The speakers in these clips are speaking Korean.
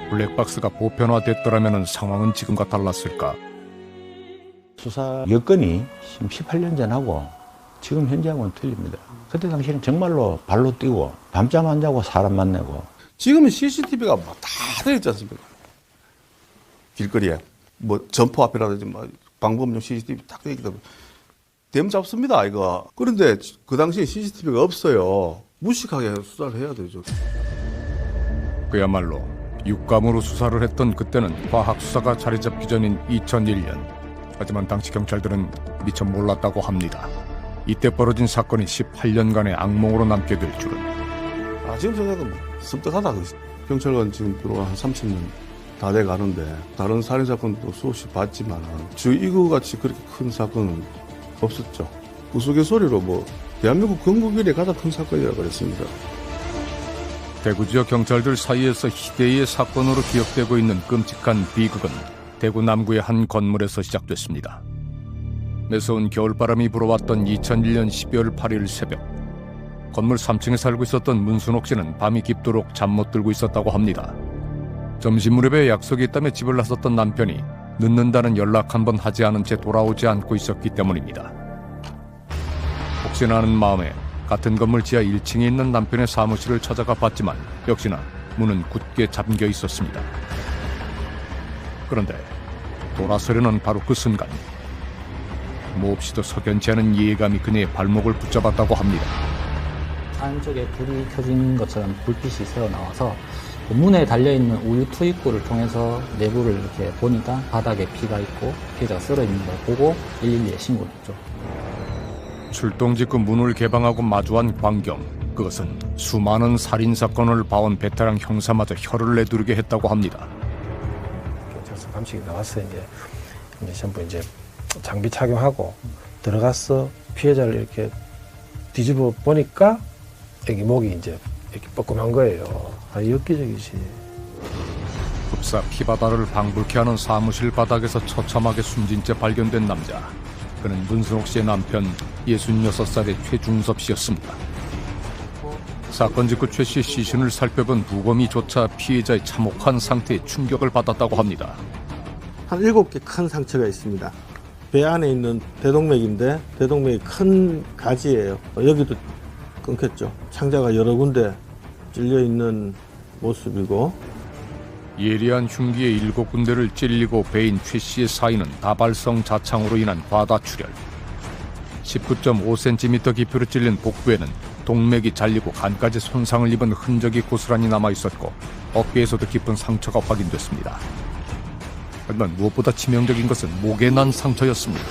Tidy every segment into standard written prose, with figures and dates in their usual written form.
블랙박스가 보편화됐더라면 상황은 지금과 달랐을까? 수사 여건이 18년 전하고 지금 현재하고는 틀립니다. 그때 당시에는 정말로 발로 뛰고 밤잠 안 자고 사람 만나고. 지금은 CCTV가 뭐 다 되어 있지 않습니까? 길거리에 뭐 점포 앞이라든지 뭐 방범용 CCTV 딱 되어 있기 때문에 댐 잡습니다 이거. 그런데 그 당시에 CCTV가 없어요. 무식하게 수사를 해야 되죠. 그야말로 육감으로 수사를 했던 그때는 과학 수사가 자리 잡기 전인 2001년. 하지만 당시 경찰들은 미처 몰랐다고 합니다. 이때 벌어진 사건이 18년간의 악몽으로 남게 될 줄은. 지금 생각하면 섬뜩하다. 경찰관 지금 들어와 한 30년 다 돼 가는데 다른 살인사건도 수없이 봤지만 이거같이 그렇게 큰 사건은 없었죠. 우스갯소리로 뭐 대한민국 건국 이래 가장 큰 사건이라고 그랬습니다. 대구 지역 경찰들 사이에서 희대의 사건으로 기억되고 있는 끔찍한 비극은 대구 남구의 한 건물에서 시작됐습니다. 매서운 겨울바람이 불어왔던 2001년 12월 8일 새벽, 건물 3층에 살고 있었던 문순옥 씨는 밤이 깊도록 잠 못 들고 있었다고 합니다. 점심 무렵에 약속이 있다며 집을 나섰던 남편이 늦는다는 연락 한 번 하지 않은 채 돌아오지 않고 있었기 때문입니다. 혹시나 하는 마음에 같은 건물 지하 1층에 있는 남편의 사무실을 찾아가 봤지만 역시나 문은 굳게 잠겨 있었습니다. 그런데 돌아서려는 바로 그 순간 몹시도 석연치 않은 이해감이 그녀의 발목을 붙잡았다고 합니다. 안쪽에 불이 켜진 것처럼 불빛이 새어나와서 문에 달려있는 우유 투입구를 통해서 내부를 이렇게 보니까 바닥에 피가 있고 피해자가 쓰러있는 걸 보고 112에 신고를 했죠. 출동 직후 문을 개방하고 마주한 광경, 그것은 수많은 살인사건을 봐온 베테랑 형사마저 혀를 내두르게 했다고 합니다. 경찰서 감식이 나왔어요. 이제 전부 이제 장비 착용하고 들어가서 피해자를 이렇게 뒤집어 보니까 여기 목이 이제 이렇게 뻐끔한 거예요. 엽기적이지. 흡사 피바다를 방불케 하는 사무실 바닥에서 처참하게 숨진 채 발견된 남자. 그는 문순옥 씨의 남편 66살의 최중섭 씨였습니다. 사건 직후 최 씨의 시신을 살펴본 부검이조차 피해자의 참혹한 상태에 충격을 받았다고 합니다. 한 7개 큰 상처가 있습니다. 배 안에 있는 대동맥인데 대동맥이 큰 가지예요. 여기도 끊겼죠. 창자가 여러 군데 찔려 있는 모습이고. 예리한 흉기에 7군데를 찔리고 베인 최 씨의 사인은 다발성 자창으로 인한 과다출혈. 19.5cm 깊이로 찔린 복부에는 동맥이 잘리고 간까지 손상을 입은 흔적이 고스란히 남아있었고 어깨에서도 깊은 상처가 확인됐습니다. 하지만 무엇보다 치명적인 것은 목에 난 상처였습니다.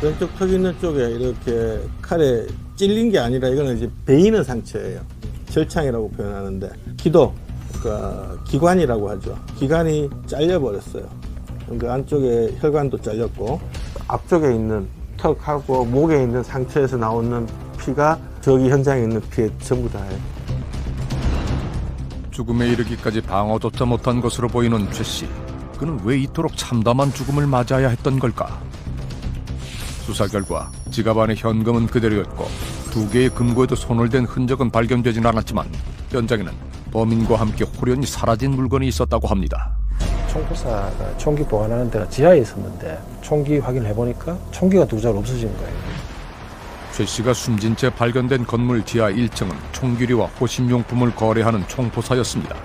왼쪽 턱 있는 쪽에 이렇게 칼에 찔린 게 아니라 이거는 이제 베이는 상처예요. 절창이라고 표현하는데 기도, 그러니까 기관이라고 하죠. 기관이 잘려버렸어요. 그 안쪽에 혈관도 잘렸고 앞쪽에 있는 턱하고 목에 있는 상처에서 나오는 피가 저기 현장에 있는 피에 전부 다예요. 죽음에 이르기까지 방어조차 못한 것으로 보이는 최 씨. 그는 왜 이토록 참담한 죽음을 맞이해야 했던 걸까? 수사 결과 지갑 안에 현금은 그대로였고 2개의 금고에도 손을 댄 흔적은 발견되진 않았지만 현장에는 범인과 함께 호련히 사라진 물건이 있었다고 합니다. 총포사가 총기 보관하는 데가 지하에 있었는데 총기 확인을 해보니까 총기가 2잘 없어진 거예요. 최 씨가 숨진 채 발견된 건물 지하 1층은 총기류와 호신용품을 거래하는 총포사였습니다.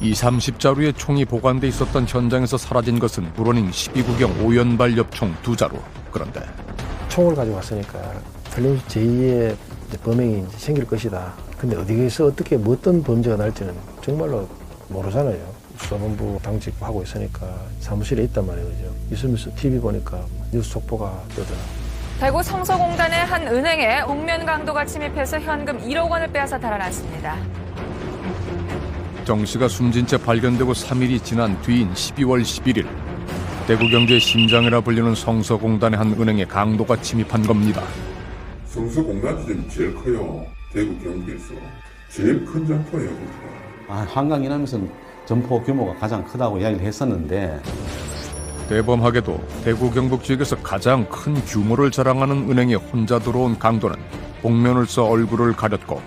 20-30자루의 총이 보관돼 있었던 현장에서 사라진 것은 브로닝 12구경 5연발 엽총 2자루. 그런데 총을 가지고 왔으니까 틀림없이 제2의 범행이 이제 생길 것이다. 근데 어디에서 어떻게 어떤 범죄가 날지는 정말로 모르잖아요. 수사본부 당직하고 있으니까 사무실에 있단 말이에요. 있으면서 TV 보니까 뉴스 속보가 뜨더라. 대구 성서공단의 한 은행에 복면 강도가 침입해서 현금 1억 원을 빼앗아 달아났습니다. 정 씨가 숨진 채 발견되고 3일이 지난 뒤인 12월 11일 대구경제의 심장이라 불리는 성서공단의 한 은행에 강도가 침입한 겁니다. 성서공단 지점이 제일 커요. 대구 경북에서 제일 큰 점포예요. 한강 이남에서는 점포 규모가 가장 크다고 이야기를 했었는데 대범하게도 대구 경북 지역에서 가장 큰 규모를 자랑하는 은행에 혼자 들어온 강도는 복면을 써 얼굴을 가렸고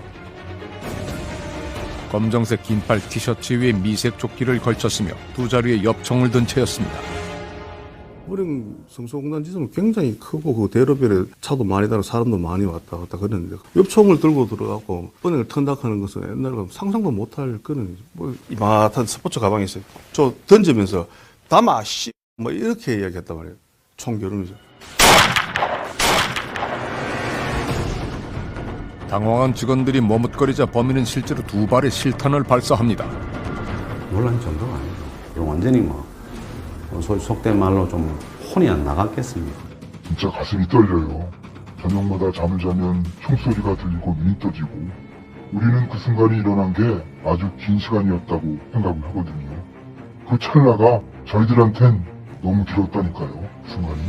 검정색 긴팔 티셔츠 위에 미색 조끼를 걸쳤으며 두 자루에 엽총을 든 채였습니다. 우린 성소공단 지점은 굉장히 크고 그 대로변에 차도 많이 다니고 사람도 많이 왔다 갔다 그랬는데 엽총을 들고 들어가고 은행을 턴닥하는 것은 옛날에 상상도 못할 그런 뭐 이마한 스포츠 가방이 있어요. 저 던지면서 담아 씨 뭐 이렇게 이야기했단 말이에요. 총 겨누면서. 당황한 직원들이 머뭇거리자 범인은 실제로 두 발의 실탄을 발사합니다. 놀랄 정도가 아니죠. 이거 완전히 뭐 소위 속된 말로 좀 혼이 안 나갔겠습니다. 진짜 가슴이 떨려요. 저녁마다 잠을 자면 총소리가 들리고 눈이 떠지고 우리는 그 순간이 일어난 게 아주 긴 시간이었다고 생각을 하거든요. 그 찰나가 저희들한텐 너무 길었다니까요. 순간이.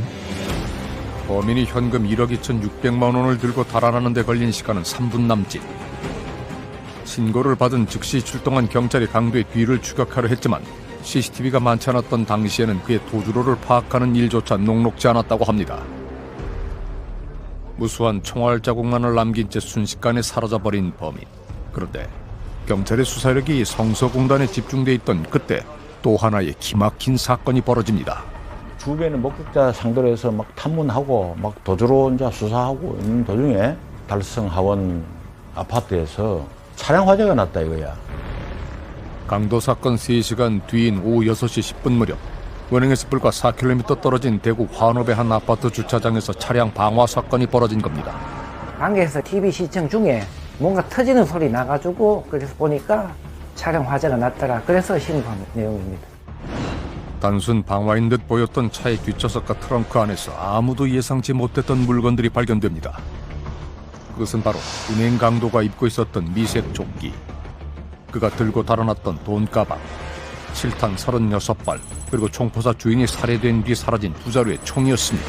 범인이 현금 1억 2,600만 원을 들고 달아나는 데 걸린 시간은 3분 남짓. 신고를 받은 즉시 출동한 경찰이 강도의 뒤를 추격하려 했지만 CCTV가 많지 않았던 당시에는 그의 도주로를 파악하는 일조차 녹록지 않았다고 합니다. 무수한 총알 자국만을 남긴 채 순식간에 사라져버린 범인. 그런데 경찰의 수사력이 성서공단에 집중돼 있던 그때 또 하나의 기막힌 사건이 벌어집니다. 주변의 목격자 상대로 해서 막 탐문하고 막 도주로 이제 수사하고 있는 도중에 달성하원 아파트에서 차량 화재가 났다 이거야. 강도 사건 3시간 뒤인 오후 6시 10분 무렵 은행에서 불과 4km 떨어진 대구 환업의 한 아파트 주차장에서 차량 방화 사건이 벌어진 겁니다. 안개에서 TV 시청 중에 뭔가 터지는 소리 나가지고 그래서 보니까 차량 화재가 났더라. 그래서 신고한 내용입니다. 단순 방화인 듯 보였던 차의 뒷좌석과 트렁크 안에서 아무도 예상치 못했던 물건들이 발견됩니다. 그것은 바로 은행 강도가 입고 있었던 미색 조끼, 그가 들고 달아났던 돈가방, 실탄 36발, 그리고 총포사 주인이 살해된 뒤 사라진 두 자루의 총이었습니다.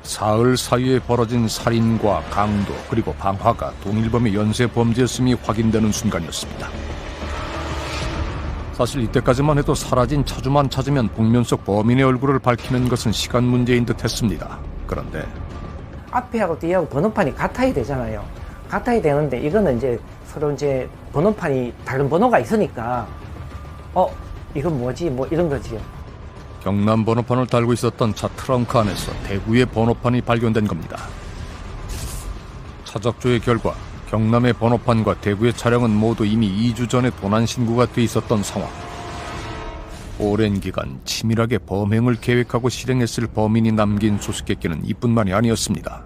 사흘 사이에 벌어진 살인과 강도 그리고 방화가 동일범의 연쇄 범죄였음이 확인되는 순간이었습니다. 사실 이때까지만 해도 사라진 차주만 찾으면 복면 속 범인의 얼굴을 밝히는 것은 시간 문제인 듯 했습니다. 그런데 앞에하고 뒤하고 번호판이 같아야 되잖아요. 같아야 되는데 이거는 이제 서로 이제 번호판이 다른 번호가 있으니까 이건 뭐지 뭐 이런 거지요. 경남 번호판을 달고 있었던 차 트렁크 안에서 대구의 번호판이 발견된 겁니다. 차적조의 결과 경남의 번호판과 대구의 차량은 모두 이미 2주 전에 도난 신고가 돼 있었던 상황. 오랜 기간 치밀하게 범행을 계획하고 실행했을 범인이 남긴 수수께끼는 이뿐만이 아니었습니다.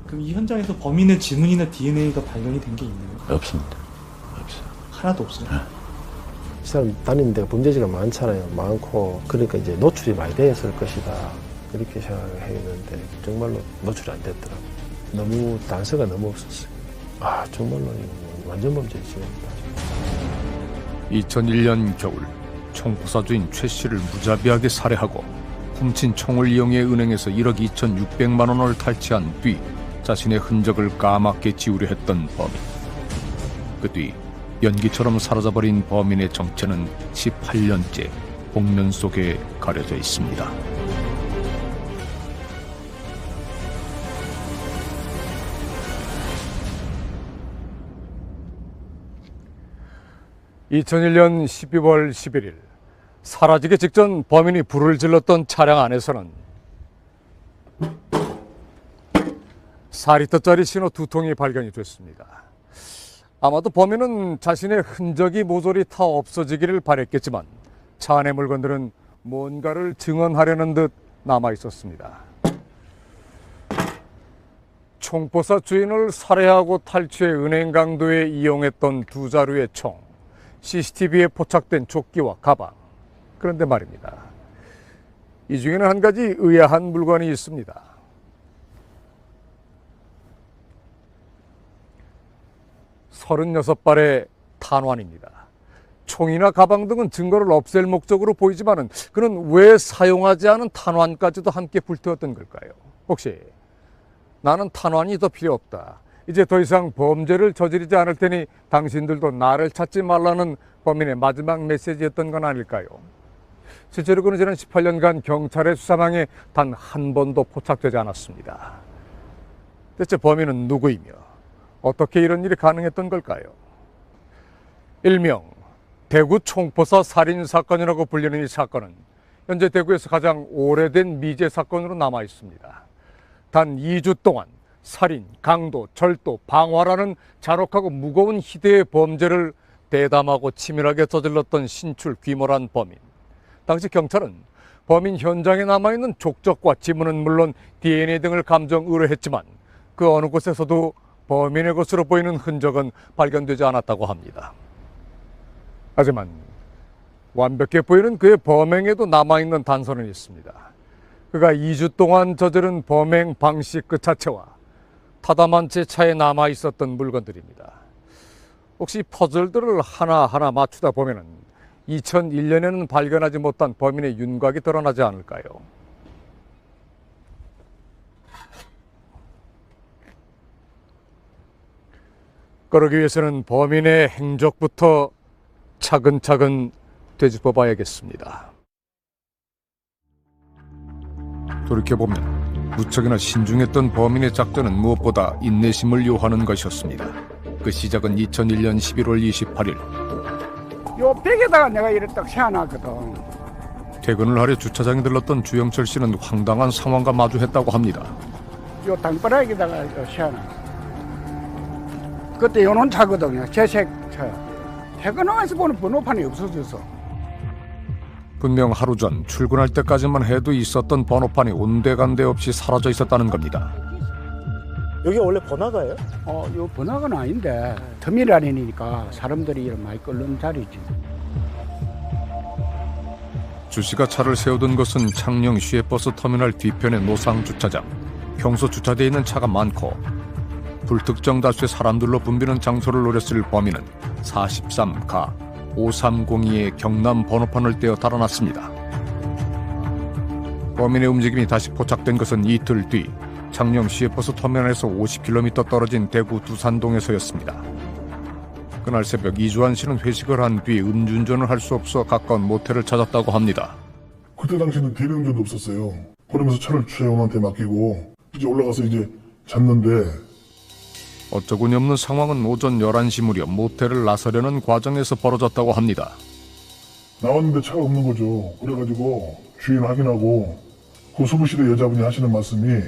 그럼 이 현장에서 범인의 지문이나 DNA가 발견이 된 게 있나요? 없습니다. 없어요. 하나도 없어요? 네. 이 사람 다니는 데가 범죄지가 많잖아요. 많고 그러니까 이제 노출이 많이 되었을 것이다. 이렇게 생각을 했는데 정말로 노출이 안 됐더라고요. 너무 단서가 너무 없었어요. 정말로 이거 완전 범죄지. 2001년 겨울 총포사주인 최 씨를 무자비하게 살해하고 훔친 총을 이용해 은행에서 1억 2,600만 원을 탈취한 뒤 자신의 흔적을 까맣게 지우려 했던 범인. 그 뒤 연기처럼 사라져버린 범인의 정체는 18년째 복면 속에 가려져 있습니다. (2001년 12월 11일) 사라지기 직전 범인이 불을 질렀던 차량 안에서는 4리터짜리 신호 2통이 발견이 됐습니다. 아마도 범인은 자신의 흔적이 모조리 다 없어지기를 바랬겠지만 차 안의 물건들은 뭔가를 증언하려는 듯 남아 있었습니다. 총포사 주인을 살해하고 탈취해 은행 강도에 이용했던 두 자루의 총, CCTV에 포착된 조끼와 가방. 그런데 말입니다. 이 중에는 한 가지 의아한 물건이 있습니다. 36발의 탄환입니다. 총이나 가방 등은 증거를 없앨 목적으로 보이지만 그는 왜 사용하지 않은 탄환까지도 함께 불태웠던 걸까요? 혹시 나는 탄환이 더 필요 없다. 이제 더 이상 범죄를 저지르지 않을 테니 당신들도 나를 찾지 말라는 범인의 마지막 메시지였던 건 아닐까요? 실제로 그는 지난 18년간 경찰의 수사망에 단 한 번도 포착되지 않았습니다. 대체 범인은 누구이며 어떻게 이런 일이 가능했던 걸까요? 일명 대구 총포사 살인 사건이라고 불리는 이 사건은 현재 대구에서 가장 오래된 미제 사건으로 남아 있습니다. 단 2주 동안 살인, 강도, 절도, 방화라는 잔혹하고 무거운 희대의 범죄를 대담하고 치밀하게 저질렀던 신출 귀몰한 범인. 당시 경찰은 범인 현장에 남아있는 족적과 지문은 물론 DNA 등을 감정 의뢰했지만 그 어느 곳에서도 범인의 것으로 보이는 흔적은 발견되지 않았다고 합니다. 하지만 완벽해 보이는 그의 범행에도 남아있는 단서는 있습니다. 그가 2주 동안 저지른 범행 방식 그 자체와 타담한 제 차에 남아있었던 물건들입니다. 혹시 퍼즐들을 하나하나 맞추다 보면 2001년에는 발견하지 못한 범인의 윤곽이 드러나지 않을까요? 그러기 위해서는 범인의 행적부터 차근차근 되짚어 봐야겠습니다. 돌이켜보면 무척이나 신중했던 범인의 작전은 무엇보다 인내심을 요하는 것이었습니다. 그 시작은 2001년 11월 28일. 요 백에다가 내가 이랬다 세워놨거든. 퇴근을 하려 주차장에 들렀던 주영철 씨는 황당한 상황과 마주했다고 합니다. 요 땅바닥에다가 세워놨어. 그때 요런 차거든요. 재색 차. 퇴근하면서 보는 번호판이 없어져서. 분명 하루 전 출근할 때까지만 해도 있었던 번호판이 온데간데 없이 사라져 있었다는 겁니다. 여기 원래 번화가예요? 요 번화가는 아닌데 터미널이니까 사람들이 많이 끌는 자리지. 주 씨가 차를 세우던 곳은 창녕 시외버스 터미널 뒤편의 노상 주차장. 평소 주차되어 있는 차가 많고 불특정 다수의 사람들로 붐비는 장소를 노렸을 범인은 43가 5302의 경남 번호판을 떼어 달아났습니다. 범인의 움직임이 다시 포착된 것은 이틀 뒤 창녕 시외버스 터미널에서 50km 떨어진 대구 두산동에서였습니다. 그날 새벽 이주환 씨는 회식을 한 뒤 음주운전을 할 수 없어 가까운 모텔을 찾았다고 합니다. 그때 당시에는 대리운전도 없었어요. 그러면서 차를 주차장한테 맡기고 이제 올라가서 이제 잤는데 어처구니 없는 상황은 오전 11시 무렵 모텔을 나서려는 과정에서 벌어졌다고 합니다. 나왔는데 차가 없는 거죠. 그래가지고 주인 확인하고 그 수부실의 여자분이 하시는 말씀이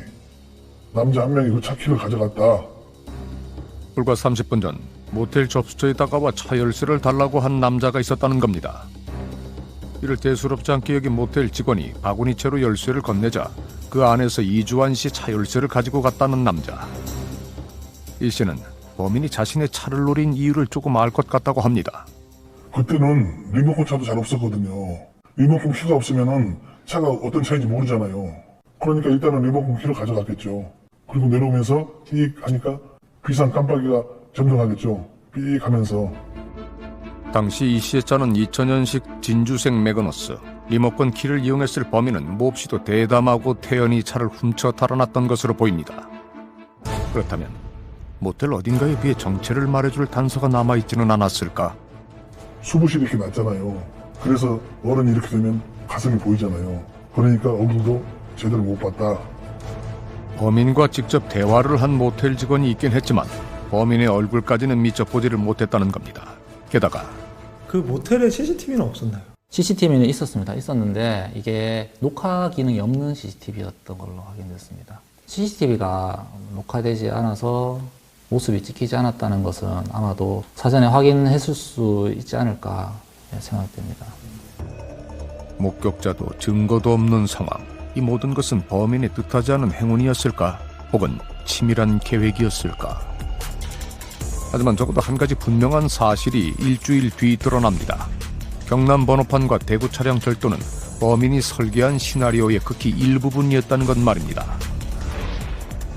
남자 한 명이 그 차 키를 가져갔다. 불과 30분 전 모텔 접수처에 다가와 차 열쇠를 달라고 한 남자가 있었다는 겁니다. 이를 대수롭지 않게 여긴 모텔 직원이 바구니채로 열쇠를 건네자 그 안에서 이주환 씨 차 열쇠를 가지고 갔다는 남자. 이 씨는 범인이 자신의 차를 노린 이유를 조금 알 것 같다고 합니다. 그때는 리모컨 차도 잘 없었거든요. 리모컨 키가 없으면은 차가 어떤 차인지 모르잖아요. 그러니까 일단은 리모컨 키를 가져갔겠죠. 그리고 내려오면서 삑 하니까 비상 깜빡이가 점등하겠죠. 삑 하면서. 당시 이 씨의 차는 2000년식 진주색 매그너스. 리모컨 키를 이용했을 범인은 몹시도 대담하고 태연히 차를 훔쳐 달아났던 것으로 보입니다. 그렇다면 모텔 어딘가에 비해 정체를 말해줄 단서가 남아있지는 않았을까? 수부실이 이렇게 낮잖아요. 그래서 어른이 이렇게 되면 가슴이 보이잖아요. 그러니까 얼굴도 제대로 못 봤다. 범인과 직접 대화를 한 모텔 직원이 있긴 했지만 범인의 얼굴까지는 미처 보지를 못했다는 겁니다. 게다가 그 모텔에 CCTV는 없었나요? CCTV는 있었는데 이게 녹화 기능이 없는 CCTV였던 걸로 확인됐습니다. CCTV가 녹화되지 않아서 모습이 찍히지 않았다는 것은 아마도 사전에 확인했을 수 있지 않을까 생각됩니다. 목격자도 증거도 없는 상황. 이 모든 것은 범인의 뜻하지 않은 행운이었을까? 혹은 치밀한 계획이었을까? 하지만 적어도 한 가지 분명한 사실이 일주일 뒤 드러납니다. 경남 번호판과 대구 차량 절도는 범인이 설계한 시나리오의 극히 일부분이었다는 것 말입니다.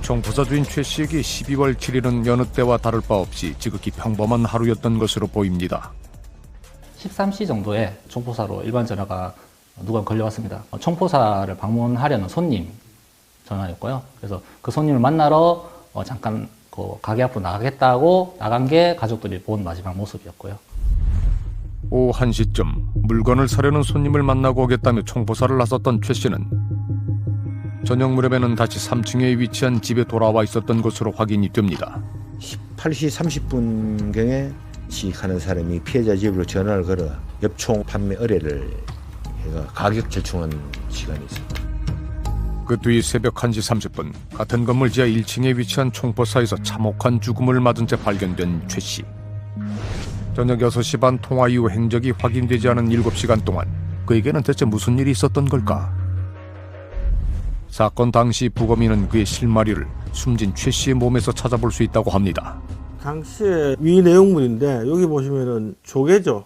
총포사 주인 최 씨에게 12월 7일은 여느 때와 다를 바 없이 지극히 평범한 하루였던 것으로 보입니다. 13시 정도에 총포사로 일반 전화가 누가 걸려왔습니다. 총포사를 방문하려는 손님 전화였고요. 그래서 그 손님을 만나러 잠깐 그 가게 앞으로 나가겠다고 나간 게 가족들이 본 마지막 모습이었고요. 오후 1시쯤 물건을 사려는 손님을 만나고 오겠다며 총포사를 나섰던 최 씨는 저녁 무렵에는 다시 3층에 위치한 집에 돌아와 있었던 것으로 확인이 됩니다. 8시 30분경에 시익하는 사람이 피해자 집으로 전화를 걸어 엽총 판매 의뢰를 해가 가격 절충한 시간이 있습니다. 그 뒤 새벽 1시 30분 같은 건물 지하 1층에 위치한 총포사에서 참혹한 죽음을 맞은 채 발견된 최 씨. 저녁 6시 반 통화 이후 행적이 확인되지 않은 7시간 동안 그에게는 대체 무슨 일이 있었던 걸까? 사건 당시 부검인은 그의 실마리를 숨진 최 씨의 몸에서 찾아볼 수 있다고 합니다. 당시에 위 내용물인데 여기 보시면은 조개죠.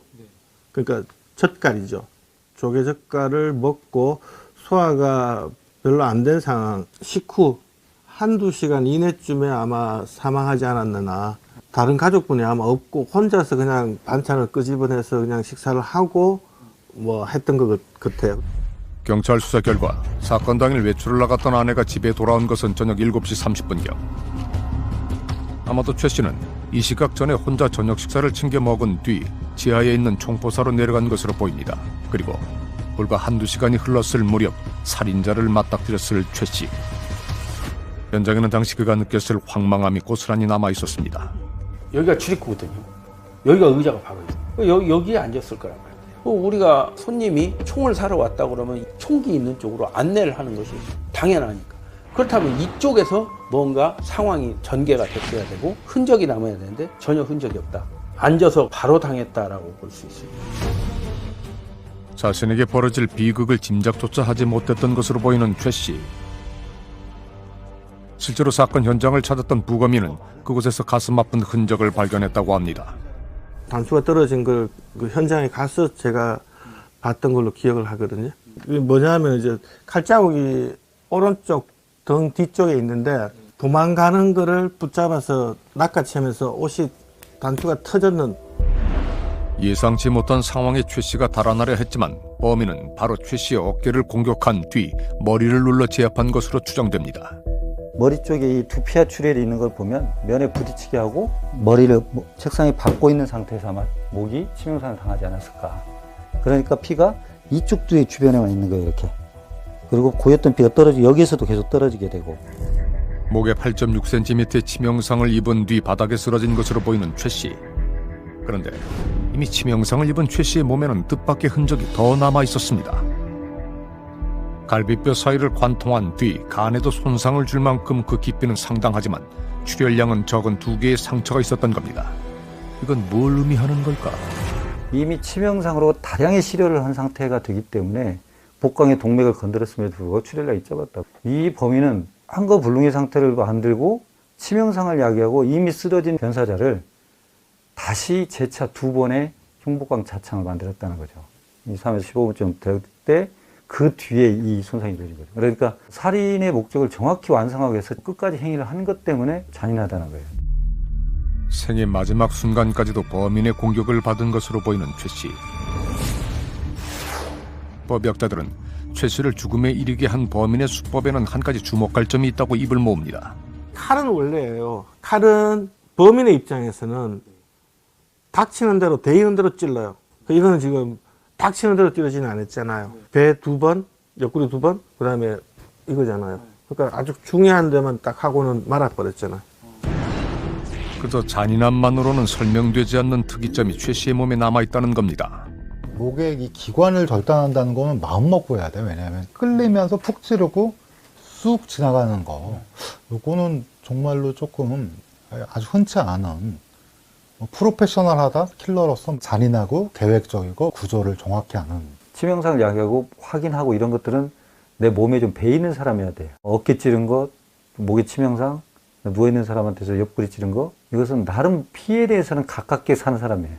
그러니까 젓갈이죠. 조개 젓갈을 먹고 소화가 별로 안 된 상황, 식후 한두 시간 이내쯤에 아마 사망하지 않았느나 다른 가족분이 아마 없고 혼자서 그냥 반찬을 끄집어내서 그냥 식사를 하고 뭐 했던 것 같아요. 경찰 수사 결과 사건 당일 외출을 나갔던 아내가 집에 돌아온 것은 저녁 7시 30분경. 아마도 최 씨는 이 시각 전에 혼자 저녁 식사를 챙겨 먹은 뒤 지하에 있는 총포사로 내려간 것으로 보입니다. 그리고 불과 한두 시간이 흘렀을 무렵 살인자를 맞닥뜨렸을 최 씨. 현장에는 당시 그가 느꼈을 황망함이 고스란히 남아 있었습니다. 여기가 출입구거든요. 여기가 의자가 바로 있어요. 여기에 앉았을 거란 말이에요. 우리가 손님이 총을 사러 왔다 그러면 총기 있는 쪽으로 안내를 하는 것이 당연하니까. 그렇다면 이쪽에서 뭔가 상황이 전개가 됐어야 되고 흔적이 남아야 되는데 전혀 흔적이 없다. 앉아서 바로 당했다라고 볼 수 있습니다. 자신에게 벌어질 비극을 짐작조차 하지 못했던 것으로 보이는 최 씨. 실제로 사건 현장을 찾았던 부검인은 그곳에서 가슴 아픈 흔적을 발견했다고 합니다. 단추가 떨어진 걸 그 현장에 가서 제가 봤던 걸로 기억을 하거든요. 이게 뭐냐면 이제 칼자국이 오른쪽 등 뒤쪽에 있는데 도망가는 거를 붙잡아서 낚아채면서 옷이 단추가 터졌는. 예상치 못한 상황에 최 씨가 달아나려 했지만 범인은 바로 최 씨의 어깨를 공격한 뒤 머리를 눌러 제압한 것으로 추정됩니다. 머리 쪽에 이 두피와 출혈이 있는 걸 보면 면에 부딪히게 하고 머리를 책상에 박고 있는 상태에서 아마 목이 치명상을 당하지 않았을까. 그러니까 피가 이쪽 두의 주변에만 있는 거예요, 이렇게. 그리고 고였던 피가 여기에서도 계속 떨어지게 되고. 목에 8.6cm의 치명상을 입은 뒤 바닥에 쓰러진 것으로 보이는 최 씨. 그런데 이미 치명상을 입은 최 씨의 몸에는 뜻밖의 흔적이 더 남아 있었습니다. 갈비뼈 사이를 관통한 뒤 간에도 손상을 줄 만큼 그 깊이는 상당하지만 출혈량은 적은 2개의 상처가 있었던 겁니다. 이건 뭘 의미하는 걸까? 이미 치명상으로 다량의 실혈을 한 상태가 되기 때문에 복강의 동맥을 건드렸음에도 불구하고 출혈량이 적었다. 이 범인은 한거불능의 상태를 만들고 치명상을 야기하고 이미 쓰러진 변사자를 다시 재차 2번의 흉복강 자창을 만들었다는 거죠. 3에서 15분쯤 될 때 그 뒤에 이 손상이 이루어진 거죠. 그러니까 살인의 목적을 정확히 완성하기 위해서 끝까지 행위를 한 것 때문에 잔인하다는 거예요. 생의 마지막 순간까지도 범인의 공격을 받은 것으로 보이는 최 씨. 법의학자들은 최 씨를 죽음에 이르게 한 범인의 수법에는 한 가지 주목할 점이 있다고 입을 모읍니다. 칼은 원래예요. 칼은 범인의 입장에서는 닥치는 대로 데이는 대로 찔러요. 이거는 지금 닥치는 대로 찌르지는 않았잖아요. 배 2번, 옆구리 2번, 그 다음에 이거잖아요. 그러니까 아주 중요한 데만 딱 하고는 말아버렸잖아요. 그저 잔인함만으로는 설명되지 않는 특이점이 최 씨의 몸에 남아있다는 겁니다. 목의 이 기관을 절단한다는 거는 마음 먹고 해야 돼요. 왜냐하면 끌리면서 푹 찌르고 쑥 지나가는 거. 요거는 정말로 조금 아주 흔치 않은 프로페셔널하다 킬러로서 잔인하고 계획적이고 구조를 정확히 아는. 치명상을 야기하고 확인하고 이런 것들은 내 몸에 좀 배이는 사람이어야 돼요. 어깨 찌른 것, 목에 치명상, 누워있는 사람한테서 옆구리 찌른 거, 이것은 나름 피해에 대해서는 가깝게 사는 사람이에요.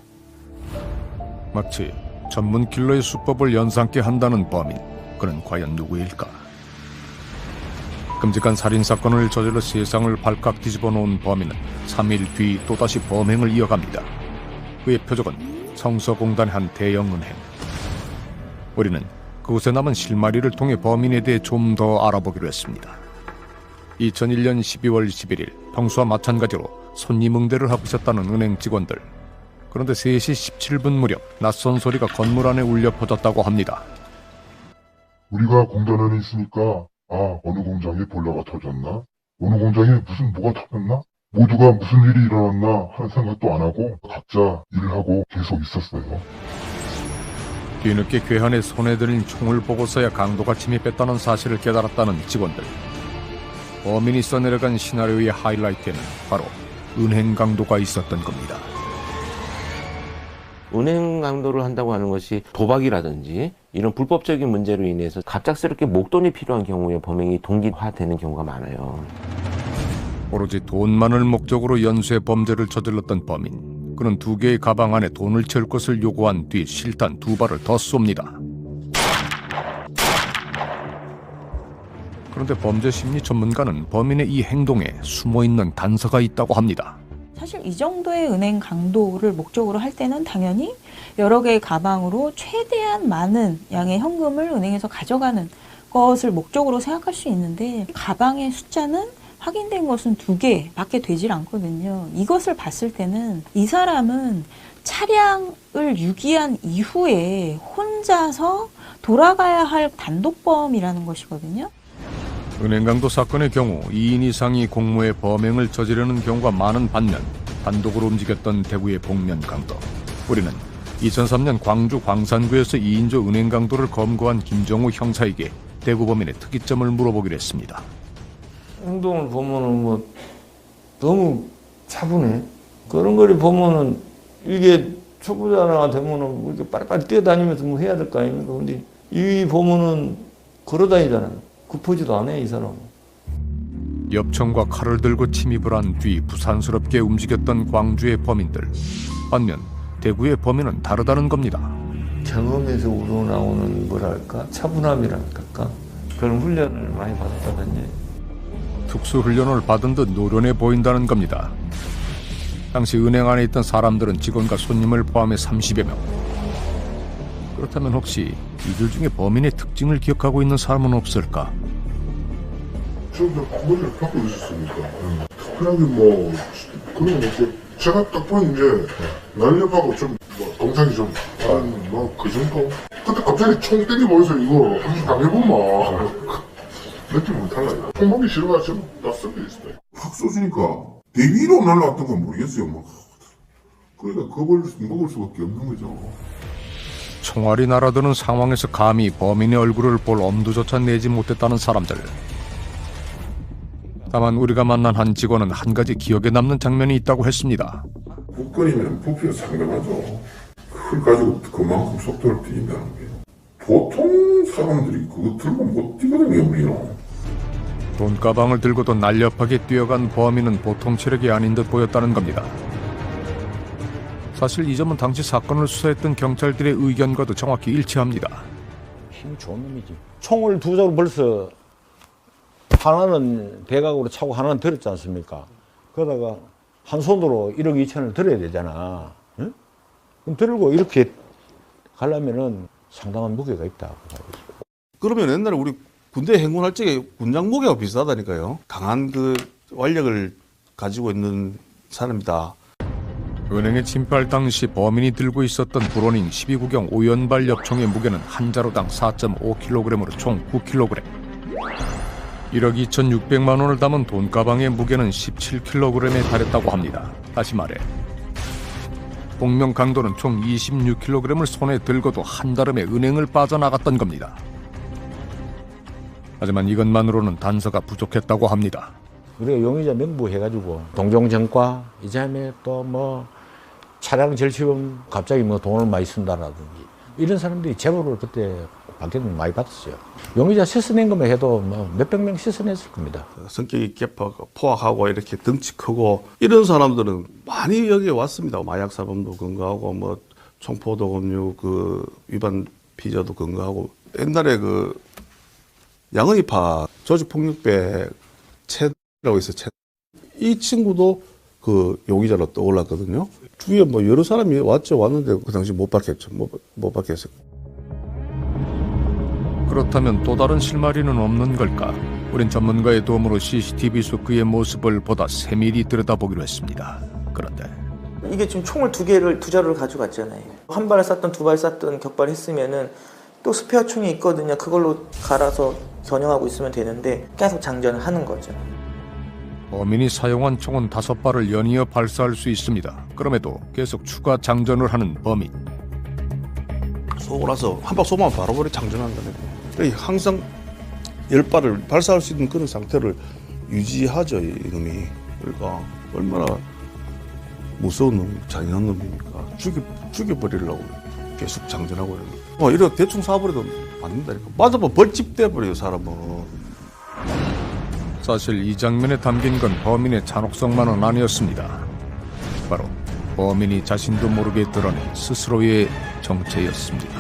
마치 전문 킬러의 수법을 연상케 한다는 범인. 그는 과연 누구일까? 끔찍한 살인사건을 저질러 세상을 발칵 뒤집어 놓은 범인은 3일 뒤 또다시 범행을 이어갑니다. 그의 표적은 성서공단의 한 대형은행. 우리는 그곳에 남은 실마리를 통해 범인에 대해 좀 더 알아보기로 했습니다. 2001년 12월 11일 평소와 마찬가지로 손님 응대를 하고 있었다는 은행 직원들. 그런데 3시 17분 무렵 낯선 소리가 건물 안에 울려 퍼졌다고 합니다. 우리가 공단 안에 있으니까 어느 공장에 보일러가 터졌나? 어느 공장에 무슨 뭐가 터졌나? 모두가 무슨 일이 일어났나 하는 생각도 안 하고 각자 일을 하고 계속 있었어요. 뒤늦게 괴한의 손에 들린 총을 보고서야 강도가 침입했다는 사실을 깨달았다는 직원들. 범인이 써내려간 시나리오의 하이라이트에는 바로 은행 강도가 있었던 겁니다. 은행 강도를 한다고 하는 것이 도박이라든지 이런 불법적인 문제로 인해서 갑작스럽게 목돈이 필요한 경우에 범행이 동기화되는 경우가 많아요. 오로지 돈만을 목적으로 연쇄 범죄를 저질렀던 범인. 그는 2개의 가방 안에 돈을 채울 것을 요구한 뒤 실탄 2발을 더 쏩니다. 그런데 범죄 심리 전문가는 범인의 이 행동에 숨어있는 단서가 있다고 합니다. 사실 이 정도의 은행 강도를 목적으로 할 때는 당연히 여러 개의 가방으로 최대한 많은 양의 현금을 은행에서 가져가는 것을 목적으로 생각할 수 있는데 가방의 숫자는 확인된 것은 2개밖에 되질 않거든요. 이것을 봤을 때는 이 사람은 차량을 유기한 이후에 혼자서 돌아가야 할 단독범이라는 것이거든요. 은행 강도 사건의 경우 2인 이상이 공모해 범행을 저지르는 경우가 많은 반면 단독으로 움직였던 대구의 복면 강도. 우리는 2003년 광주 광산구에서 2인조 은행 강도를 검거한 김정우 형사에게 대구 범인의 특이점을 물어보기로 했습니다. 행동을 보면은 뭐 너무 차분해. 그런 거를 보면은 이게 초보자가 되면은 이렇게 빨리빨리 뛰어다니면서 뭐 해야 될 거 아닙니까? 근데 이 보면은 걸어다니잖아요. 급하지도 않아요, 이 사람은. 엽총과 칼을 들고 침입을 한 뒤 부산스럽게 움직였던 광주의 범인들. 반면 대구의 범인은 다르다는 겁니다. 경험에서 우러나오는 뭐랄까 차분함이랄까 그런 훈련을 많이 받았다든지. 특수훈련을 받은 듯 노련해 보인다는 겁니다. 당시 은행 안에 있던 사람들은 직원과 손님을 포함해 30여 명. 그렇다면 혹시 이들 중에 범인의 특징을 기억하고 있는 사람은 없을까? 저는 머리를 받고 있었으니까 특별하게 뭐 그런 거 없고 제가 딱 보니 이제 날렵하고 좀 뭐 동작이 좀 그 정도. 근데 갑자기 총 때리면서 이거 한번 당해보면 느낌은 달라요. 총 먹기 싫어가지고 낯설게 있어요. 확 쏘시니까 대위로 날라왔던 건 모르겠어요. 막 그러니까 그걸 먹을 수밖에 없는 거죠. 총알이 날아드는 상황에서 감히 범인의 얼굴을 볼 엄두조차 내지 못했다는 사람들. 다만 우리가 만난 한 직원은 한 가지 기억에 남는 장면이 있다고 했습니다. 북거리면 부피가 상당하죠. 그걸 가지고 그만큼 속도를 뛴다는 게 보통 사람들이 그거 들고 못 뛰거든요, 우리는. 돈가방을 들고도 날렵하게 뛰어간 범인은 보통 체력이 아닌 듯 보였다는 겁니다. 사실 이 점은 당시 사건을 수사했던 경찰들의 의견과도 정확히 일치합니다. 힘 좋은 놈이지. 총을 2자로 벌써 하나는 대각으로 차고 하나는 들었지 않습니까? 그러다가 한 손으로 1억 2천을 들어야 되잖아. 응? 그럼 들고 이렇게 가려면은 상당한 무게가 있다. 그러면 옛날에 우리 군대 행군할 적에 군장 무게와 비슷하다니까요. 강한 그 완력을 가지고 있는 사람이다. 은행에 침입할 당시 범인이 들고 있었던 브로닝 12구경 5연발 엽총의 무게는 한 자루당 4.5kg으로 총 9kg. 1억 2,600만 원을 담은 돈가방의 무게는 17kg에 달했다고 합니다. 다시 말해 복면 강도는 총 26kg을 손에 들고도 한달음에 은행을 빠져나갔던 겁니다. 하지만 이것만으로는 단서가 부족했다고 합니다. 우리가 용의자 명부 해가지고 동종전과 이 다음에 또 뭐 차량 절취범 갑자기 뭐 돈을 많이 쓴다라든지 이런 사람들이 제보를 그때 밖에는 많이 받았어요. 용의자 씻어낸 것만 해도 뭐 몇백 명 씻어냈을 겁니다. 성격이 포악하고 이렇게 덩치 크고 이런 사람들은 많이 여기에 왔습니다. 마약 사범도 근거하고 뭐 총포도 검유 그 위반 피의자도 근거하고 옛날에 그 양은이파 조직폭력배 채라고 있어요. 이 친구도 그 용의자로 떠올랐거든요. 주위에 뭐 여러 사람이 왔는데 그 당시 못 밝혔죠. 못 밝혔어요. 그렇다면 또 다른 실마리는 없는 걸까? 우린 전문가의 도움으로 CCTV 속 그의 모습을 보다 세밀히 들여다보기로 했습니다. 그런데 이게 지금 총을 2자루를 가져갔잖아요. 한 발을 쐈든 2발 쐈든 격발했으면은 또 스페어 총이 있거든요. 그걸로 갈아서 겨냥하고 있으면 되는데 계속 장전을 하는 거죠. 범인이 사용한 총은 5발을 연이어 발사할 수 있습니다. 그럼에도 계속 추가 장전을 하는 범인. 쏘고 나서 한 발 쏘면 바로 장전한다는 거예요. 항상 10발을 발사할 수 있는 그런 상태를 유지하죠, 이놈이. 그러니까 얼마나 무서운 놈, 잔인한 놈입니까? 죽여버리려고 계속 장전하고 이러고. 이렇게 대충 쏴버려도 안 된다니까. 맞아봐 벌집 돼버려요, 사람은. 사실 이 장면에 담긴 건 범인의 잔혹성만은 아니었습니다. 바로 범인이 자신도 모르게 드러낸 스스로의 정체였습니다.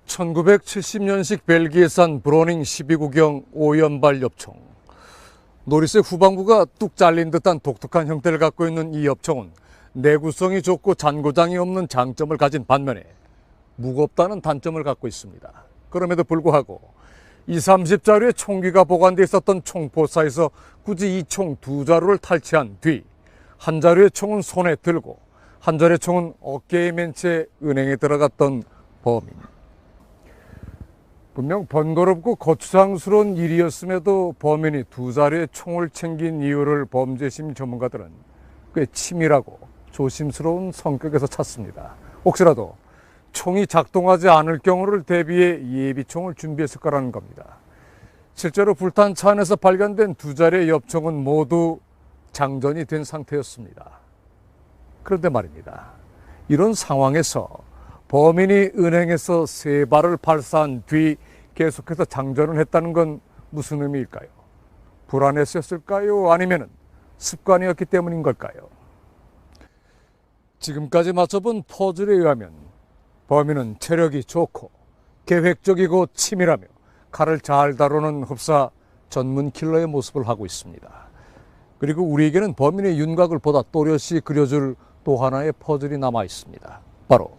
(1970년식) 벨기에산 브로닝 12구경 5연발 엽총. 노리스의 후방부가 뚝 잘린 듯한 독특한 형태를 갖고 있는 이 엽총은 내구성이 좋고 잔고장이 없는 장점을 가진 반면에 무겁다는 단점을 갖고 있습니다. 그럼에도 불구하고 20-30자루의 총기가 보관되어 있었던 총포사에서 굳이 이 총 2자루를 탈취한 뒤 한 자루의 총은 손에 들고 한 자루의 총은 어깨에 맨 채 은행에 들어갔던 범인. 분명 번거롭고 거추장스러운 일이었음에도 범인이 2자루의 총을 챙긴 이유를 범죄심 전문가들은 꽤 치밀하고 조심스러운 성격에서 찾습니다. 혹시라도 총이 작동하지 않을 경우를 대비해 예비총을 준비했을 거라는 겁니다. 실제로 불탄 차 안에서 발견된 2자리의 엽총은 모두 장전이 된 상태였습니다. 그런데 말입니다. 이런 상황에서 범인이 은행에서 3발을 발사한 뒤 계속해서 장전을 했다는 건 무슨 의미일까요? 불안했었을까요? 아니면 습관이었기 때문인 걸까요? 지금까지 맞춰본 퍼즐에 의하면 범인은 체력이 좋고 계획적이고 치밀하며 칼을 잘 다루는 흡사 전문 킬러의 모습을 하고 있습니다. 그리고 우리에게는 범인의 윤곽을 보다 또렷이 그려줄 또 하나의 퍼즐이 남아 있습니다. 바로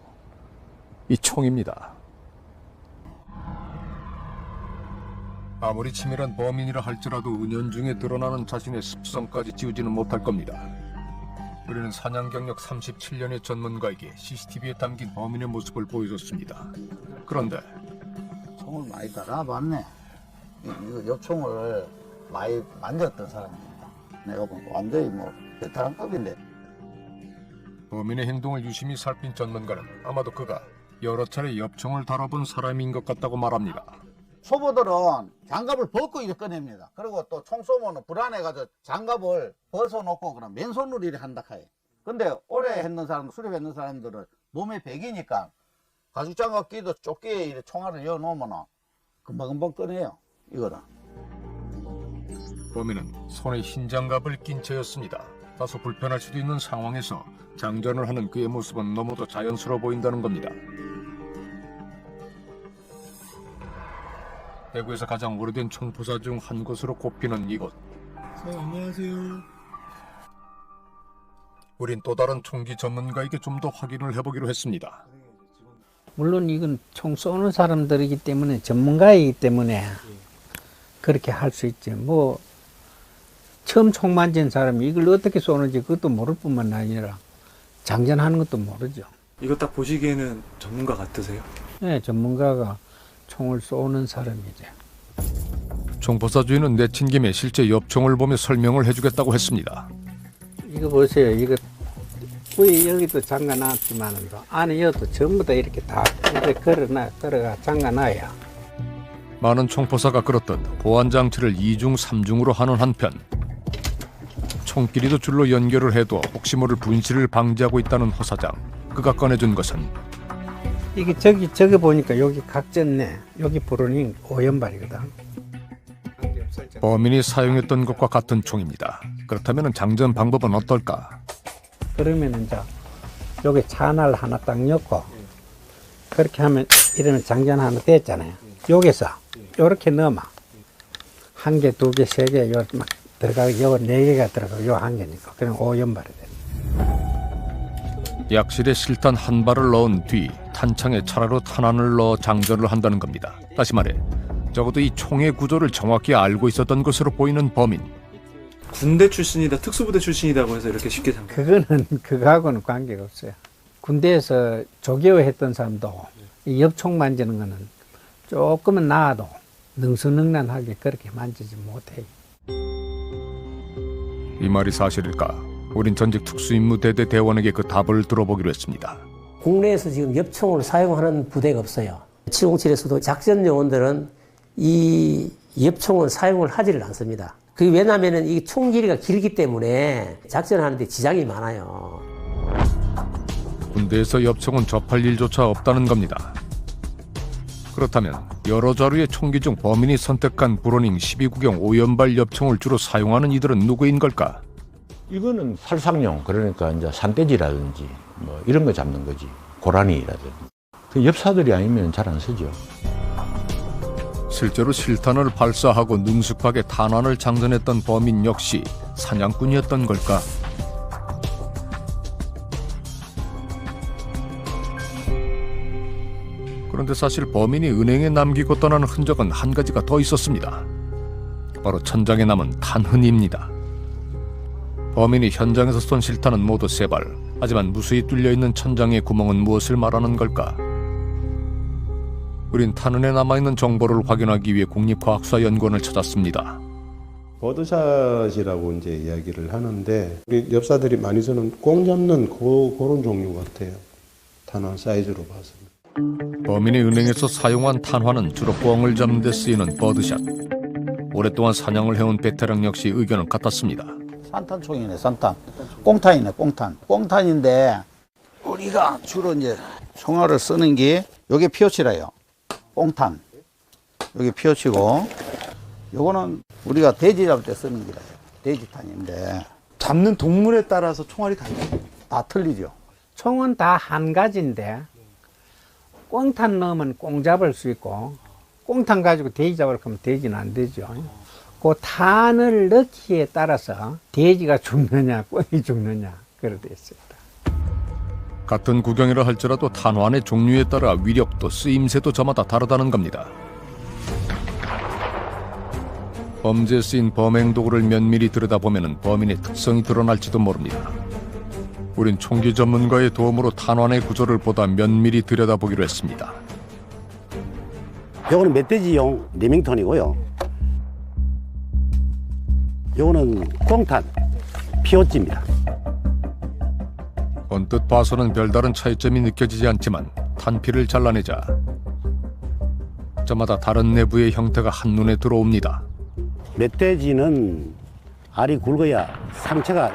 이 총입니다. 아무리 치밀한 범인이라 할지라도 은연중에 드러나는 자신의 습성까지 지우지는 못할 겁니다. 우리는 사냥 경력 37년의 전문가에게 CCTV에 담긴 범인의 모습을 보여줬습니다. 그런데 총을 많이 달아봤네. 이거 엽총을 많이 만졌던 사람입니다. 내가 보면 완전히 베테랑급인데. 범인의 행동을 유심히 살핀 전문가는 아마도 그가 여러 차례 엽총을 다뤄본 사람인 것 같다고 말합니다. 초보들은 장갑을 벗고 이렇게 꺼냅니다. 그리고 또 총 쏘면 불안해가지고 장갑을 벗어놓고 그럼 맨손으로 이렇게 한다 카이. 근데 오래 했는 사람, 수렵했는 사람들은 몸에 배기니까 가죽장갑 끼도 조끼에 이렇게 총알을 넣어놓으면 금방금방 꺼내요. 이거는. 범인은 손에 흰 장갑을 낀 채였습니다. 다소 불편할 수도 있는 상황에서 장전을 하는 그의 모습은 너무도 자연스러워 보인다는 겁니다. 대구에서 가장 오래된 총포사 중 한 곳으로 꼽히는 이곳. 안녕하세요. 우린 또 다른 총기 전문가에게 좀 더 확인을 해보기로 했습니다. 물론 이건 총 쏘는 사람들이기 때문에 전문가이기 때문에 그렇게 할 수 있지. 뭐 처음 총 만진 사람이 이걸 어떻게 쏘는지 그것도 모를 뿐만 아니라 장전하는 것도 모르죠. 이거 딱 보시기에는 전문가 같으세요? 네, 전문가가 총을 쏘는 사람이죠. 총포사 주인은 내친 김에 실제 엽총을 보며 설명을 해주겠다고 했습니다. 이거 보세요. 이거 위에 여기도 잠가놨지만 안에 여기도 전부 다 이렇게 다 이렇게 걸어가 잠가놔야. 많은 총포사가 그렇듯 보안 장치를 2중, 3중으로 하는 한편 총끼리도 줄로 연결을 해도 혹시 모를 분실을 방지하고 있다는 허사장. 그가 꺼내준 것은 이게 저기 보니까 여기 각졌네. 여기 브로닝 5연발이거든. 범인이 사용했던 것과 같은 총입니다. 그렇다면 장전 방법은 어떨까? 그러면 이제 여기 찬알 하나 딱 넣고 그렇게 하면 이러면 장전 하나 됐잖아요. 여기서 이렇게 넣으면 한 개, 두 개, 세 개 요 막 들어가고 요 네 개가 들어가고 요 한 개니까 그냥 5연발이 돼. 약실에 실탄 한 발을 넣은 뒤 탄창에 차례로 탄환을 넣어 장전을 한다는 겁니다. 다시 말해 적어도 이 총의 구조를 정확히 알고 있었던 것으로 보이는 범인. 군대 출신이다, 특수부대 출신이라고 해서 이렇게 쉽게 그거는 그거하고는 관계가 없어요. 군대에서 조교했던 사람도 이 엽총 만지는 거는 조금은 나아도 능수능란하게 그렇게 만지지 못해요. 이 말이 사실일까? 우린 전직 특수임무대대 대원에게 그 답을 들어보기로 했습니다. 국내에서 지금 엽총을 사용하는 부대가 없어요. 707에서도 작전 요원들은 이 엽총을 사용을 하지를 않습니다. 그게 왜냐하면 이 총 길이가 길기 때문에 작전하는데 지장이 많아요. 군대에서 엽총은 접할 일조차 없다는 겁니다. 그렇다면 여러 자루의 총기 중 범인이 선택한 브로닝 12구경 5연발 엽총을 주로 사용하는 이들은 누구인 걸까? 이거는 살상용, 그러니까 이제 산돼지라든지 뭐 이런 거 잡는 거지. 고라니라든지. 그 엽사들이 아니면 잘 안 쓰죠. 실제로 실탄을 발사하고 능숙하게 탄환을 장전했던 범인 역시 사냥꾼이었던 걸까? 그런데 사실 범인이 은행에 남기고 떠나는 흔적은 한 가지가 더 있었습니다. 바로 천장에 남은 탄흔입니다. 범인이 현장에서 쏜 실탄은 모두 3발. 하지만 무수히 뚫려있는 천장의 구멍은 무엇을 말하는 걸까? 우린 탄흔에 남아있는 정보를 확인하기 위해 국립과학수사연구원을 찾았습니다. 버드샷이라고 이제 이야기를 하는데 우리 엽사들이 많이 쓰는 꽁 잡는 그런 종류 같아요. 탄환 사이즈로 봐서. 범인이 은행에서 사용한 탄환은 주로 꽁을 잡는 데 쓰이는 버드샷. 오랫동안 사냥을 해온 베테랑 역시 의견은 같았습니다. 산탄총이네, 산탄. 꽁탄이네, 꽁탄. 꽁탄인데 우리가 주로 이제 총알을 쓰는 게 요게 피오치라요. 꽁탄. 요게 피오치고 요거는 우리가 돼지 잡을 때 쓰는 기라요. 돼지탄인데 잡는 동물에 따라서 총알이 달라요? 다 틀리죠. 총은 다 한 가지인데 꽁탄 넣으면 꽁 잡을 수 있고 꽁탄 가지고 돼지 잡을 거면 돼지는 안 되죠. 그 탄을 넣기에 따라서 돼지가 죽느냐 꽁이 죽느냐 그래 돼 있습니다. 같은 구경이라 할지라도 탄환의 종류에 따라 위력도 쓰임새도 저마다 다르다는 겁니다. 범죄에 쓰인 범행 도구를 면밀히 들여다보면 범인의 특성이 드러날지도 모릅니다. 우린 총기 전문가의 도움으로 탄환의 구조를 보다 면밀히 들여다보기로 했습니다. 요거는 멧돼지용 레밍턴이고요. 요거는 꽁탄, 피오찌입니다. 언뜻 봐서는 별다른 차이점이 느껴지지 않지만 탄피를 잘라내자 저마다 다른 내부의 형태가 한눈에 들어옵니다. 멧돼지는 알이 굵어야 상처가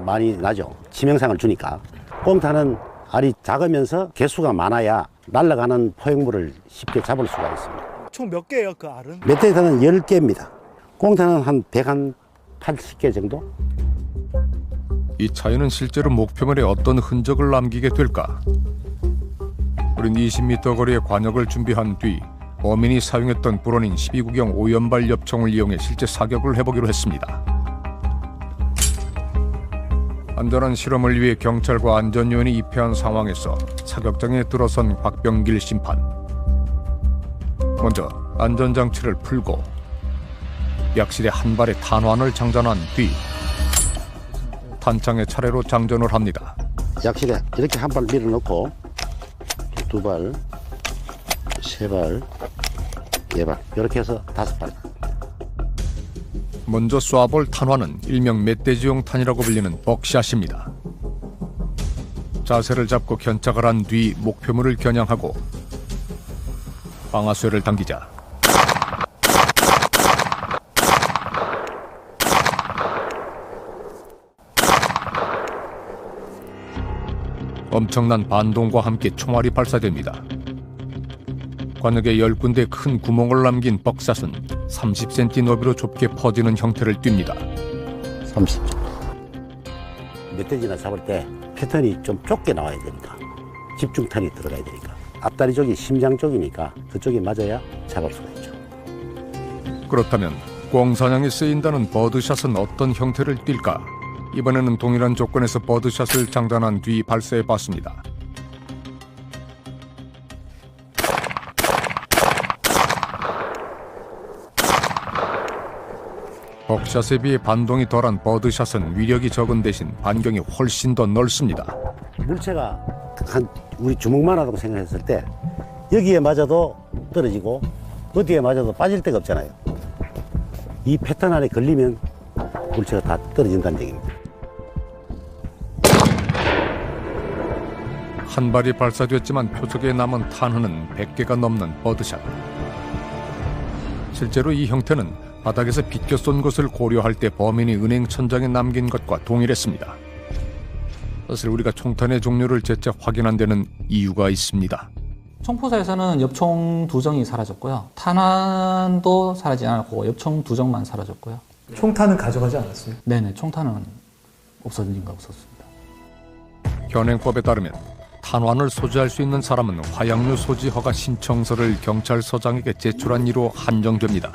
많이 나죠. 치명상을 주니까. 꽁탄은 알이 작으면서 개수가 많아야 날아가는 포획물을 쉽게 잡을 수가 있습니다. 총 몇 개예요, 그 알은? 멧돼지탄은 10개입니다. 꽁탄은 한 180개 정도? 이 차이는 실제로 목표물에 어떤 흔적을 남기게 될까? 우린 20m 거리의 관역을 준비한 뒤 범인이 사용했던 브로닝 12구경 5연발 엽총을 이용해 실제 사격을 해보기로 했습니다. 안전한 실험을 위해 경찰과 안전요원이 입회한 상황에서 사격장에 들어선 곽병길 심판. 먼저 안전장치를 풀고 약실에 한 발의 탄환을 장전한 뒤 탄창에 차례로 장전을 합니다. 약실에 이렇게 한 발 밀어넣고 2발, 3발, 4발 이렇게 해서 5발. 먼저 쏴볼 탄환은 일명 멧돼지용 탄이라고 불리는 벅샷입니다. 자세를 잡고 견착을 한 뒤 목표물을 겨냥하고 방아쇠를 당기자 엄청난 반동과 함께 총알이 발사됩니다. 관역에 10군데 큰 구멍을 남긴 벅샷은 30cm 너비로 좁게 퍼지는 형태를 띱니다. 30. 멧돼지나 잡을 때 패턴이 좀 좁게 나와야 되니까 집중탄이 들어가야 되니까 앞다리 쪽이 심장 쪽이니까 그쪽이 맞아야 잡을 수가 있죠. 그렇다면 꽁사냥에 쓰인다는 버드샷은 어떤 형태를 띨까? 이번에는 동일한 조건에서 버드샷을 장전한 뒤 발사해봤습니다. 벅샷에 비해 반동이 덜한 버드샷은 위력이 적은 대신 반경이 훨씬 더 넓습니다. 물체가 한 우리 주먹만 하다고 생각했을 때 여기에 맞아도 떨어지고 어디에 맞아도 빠질 데가 없잖아요. 이 패턴 안에 걸리면 물체가 다 떨어진다는 얘기입니다. 한 발이 발사됐지만 표적에 남은 탄흔은 100개가 넘는 버드샷. 실제로 이 형태는 바닥에서 비껴 쏜 것을 고려할 때 범인이 은행 천장에 남긴 것과 동일했습니다. 사실 우리가 총탄의 종류를 재차 확인한 데는 이유가 있습니다. 총포사에서는 엽총 2정이 사라졌고요. 탄환도 사라지지 않았고 엽총 2정만 사라졌고요. 총탄은 가져가지 않았어요? 네네, 총탄은 없어진 거 없었습니다. 현행법에 따르면 탄환을 소지할 수 있는 사람은 화약류 소지 허가 신청서를 경찰서장에게 제출한 이로 한정됩니다.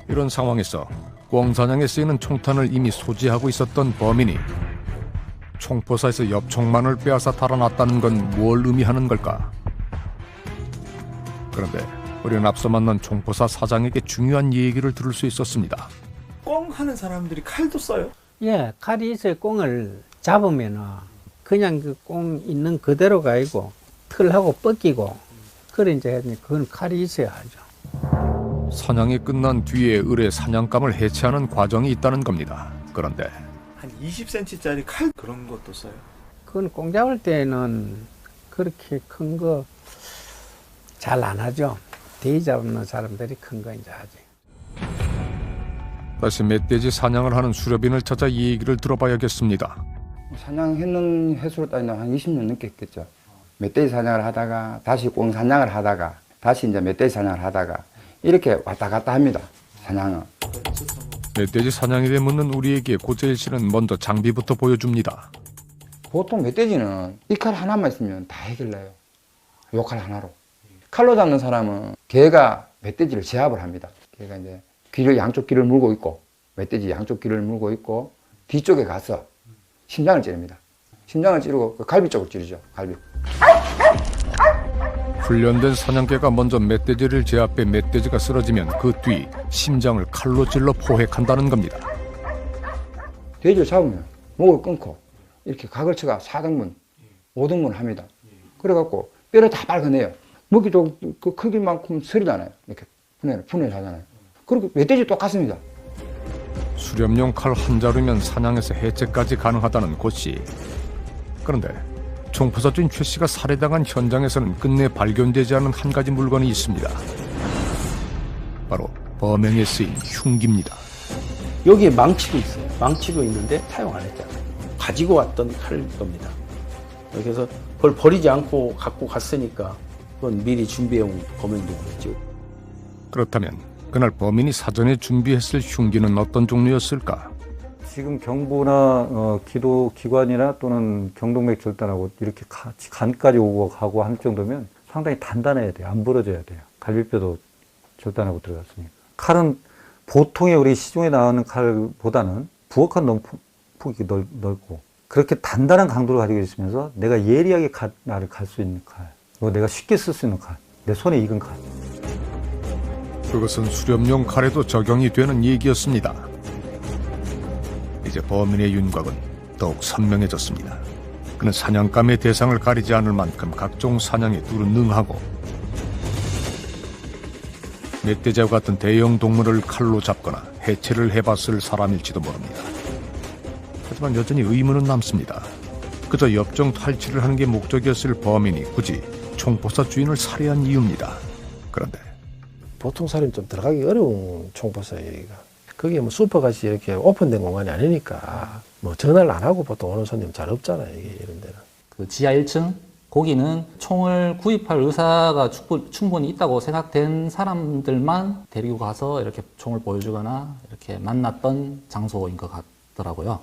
이런 상황에서 꽁사냥에 쓰이는 총탄을 이미 소지하고 있었던 범인이 총포사에서 엽총만을 빼앗아 달아났다는 건 뭘 의미하는 걸까? 그런데 우리는 앞서 만난 총포사 사장에게 중요한 얘기를 들을 수 있었습니다. 꽁 하는 사람들이 칼도 써요? 예, 칼이 있어요. 꽁을 잡으면은 그냥 그 꽁 있는 그대로 가지고 털하고 뻗기고 그래 이제 그건 칼이 있어야 하죠. 사냥이 끝난 뒤에 을의 사냥감을 해체하는 과정이 있다는 겁니다. 그런데 한 20cm짜리 칼 그런 것도 써요? 그건 꽁 잡을 때는 그렇게 큰 거 잘 안 하죠. 돼지 잡는 사람들이 큰 거 이제 하지. 다시 멧돼지 사냥을 하는 수렵인을 찾아 이 얘기를 들어봐야겠습니다. 사냥했는 횟수로 따지면 한 20년 넘게 했겠죠. 멧돼지 사냥을 하다가 다시 꽁 사냥을 하다가 다시 이제 멧돼지 사냥을 하다가 이렇게 왔다 갔다 합니다. 사냥은. 멧돼지 사냥에 대해 묻는 우리에게 고재일 씨는 먼저 장비부터 보여줍니다. 보통 멧돼지는 이 칼 하나만 있으면 다 해결나요. 요 칼 하나로. 칼로 잡는 사람은 개가 멧돼지를 제압을 합니다. 개가 이제 양쪽 귀를 물고 있고 멧돼지 양쪽 귀를 물고 있고 뒤쪽에 가서 심장을 찌릅니다. 심장을 찌르고 갈비 쪽을 찌르죠. 갈비. 훈련된 사냥개가 먼저 멧돼지를 제압해 멧돼지가 쓰러지면 그 뒤 심장을 칼로 찔러 포획한다는 겁니다. 돼지를 잡으면 목을 끊고 이렇게 각을 쳐가 4등분, 5등분 합니다. 그래갖고 뼈를 다 빨아내요. 먹이도 그 크기만큼 서리잖아요. 이렇게 분해를 하잖아요. 그리고 멧돼지 똑같습니다. 수렵용 칼 한 자루면 사냥에서 해체까지 가능하다는 고 씨. 그런데 총포사주인 최 씨가 살해당한 현장에서는 끝내 발견되지 않은 한 가지 물건이 있습니다. 바로 범행에 쓰인 흉기입니다. 여기에 망치도 있어요. 망치도 있는데 사용 안 했잖아요. 가지고 왔던 칼일 겁니다. 그래서 그걸 버리지 않고 갖고 갔으니까 그건 미리 준비해온 범행도구겠죠. 그렇다면 그날 범인이 사전에 준비했을 흉기는 어떤 종류였을까? 지금 경보나 기관이나 또는 경동맥 절단하고 이렇게 같이 간까지 오고 가고 할 정도면 상당히 단단해야 돼요. 안 부러져야 돼요. 갈비뼈도 절단하고 들어갔으니까. 칼은 보통의 우리 시중에 나오는 칼보다는 부엌한 폭이 넓고 그렇게 단단한 강도를 가지고 있으면서 내가 예리하게 나를 갈 수 있는 칼, 그리고 내가 쉽게 쓸 수 있는 칼, 내 손에 익은 칼. 그것은 수렵용 칼에도 적용이 되는 얘기였습니다. 이제 범인의 윤곽은 더욱 선명해졌습니다. 그는 사냥감의 대상을 가리지 않을 만큼 각종 사냥에 두루 능하고 멧돼지와 같은 대형 동물을 칼로 잡거나 해체를 해봤을 사람일지도 모릅니다. 하지만 여전히 의문은 남습니다. 그저 엽정 탈취를 하는 게 목적이었을 범인이 굳이 총포사 주인을 살해한 이유입니다. 그런데 보통 사람이 좀 들어가기 어려운 총포사 여기가. 거기에 뭐 슈퍼같이 이렇게 오픈된 공간이 아니니까 뭐 전화를 안 하고 보통 오는 손님 잘 없잖아요. 이게 이런 데는. 그 지하 1층 거기는 총을 구입할 의사가 충분히 있다고 생각된 사람들만 데리고 가서 이렇게 총을 보여주거나 이렇게 만났던 장소인 것 같더라고요.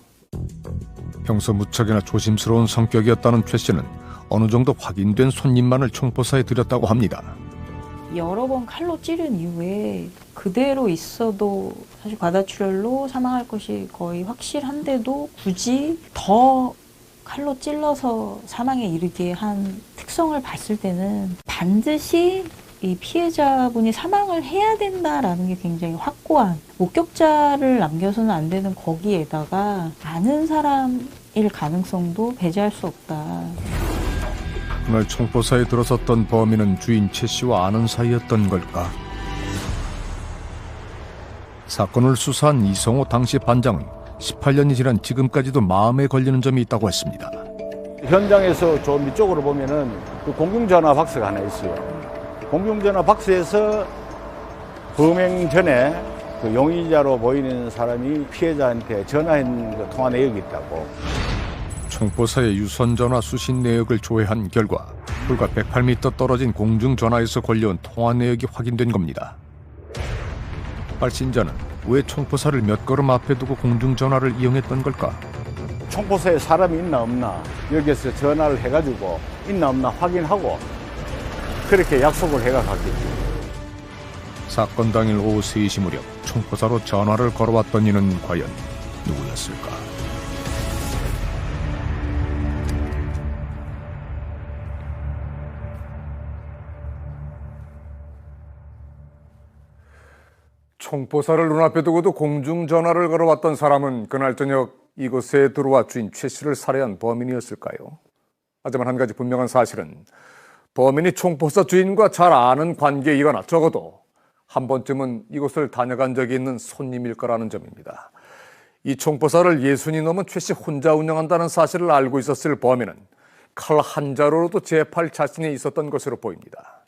평소 무척이나 조심스러운 성격이었다는 최 씨는 어느 정도 확인된 손님만을 총포사에 들였다고 합니다. 여러 번 칼로 찌른 이후에 그대로 있어도 사실 과다출혈로 사망할 것이 거의 확실한데도 굳이 더 칼로 찔러서 사망에 이르게 한 특성을 봤을 때는 반드시 이 피해자분이 사망을 해야 된다라는 게 굉장히 확고한, 목격자를 남겨서는 안 되는 거기에다가 아는 사람일 가능성도 배제할 수 없다. 그날 총포사에 들어섰던 범인은 주인 최 씨와 아는 사이였던 걸까? 사건을 수사한 이성호 당시 반장은 18년이 지난 지금까지도 마음에 걸리는 점이 있다고 했습니다. 현장에서 저 밑쪽으로 보면은 그 공중전화 박스가 하나 있어요. 공중전화 박스에서 범행 전에 그 용의자로 보이는 사람이 피해자한테 전화한 그 통화 내역이 있다고. 총포사의 유선전화 수신 내역을 조회한 결과 불과 108m 떨어진 공중전화에서 걸려온 통화 내역이 확인된 겁니다. 발신자는 왜 총포사를 몇 걸음 앞에 두고 공중전화를 이용했던 걸까? 총포사에 사람이 있나 없나 여기서 전화를 해가지고 있나 없나 확인하고 그렇게 약속을 해가 갔겠지. 사건 당일 오후 3시 무렵 총포사로 전화를 걸어왔던 이는 과연 누구였을까? 총포사를 눈앞에 두고도 공중전화를 걸어왔던 사람은 그날 저녁 이곳에 들어와 주인 최 씨를 살해한 범인이었을까요? 하지만 한 가지 분명한 사실은 범인이 총포사 주인과 잘 아는 관계이거나 적어도 한 번쯤은 이곳을 다녀간 적이 있는 손님일 거라는 점입니다. 이 총포사를 60이 넘은 최 씨 혼자 운영한다는 사실을 알고 있었을 범인은 칼 한 자루로도 제압할 자신이 있었던 것으로 보입니다.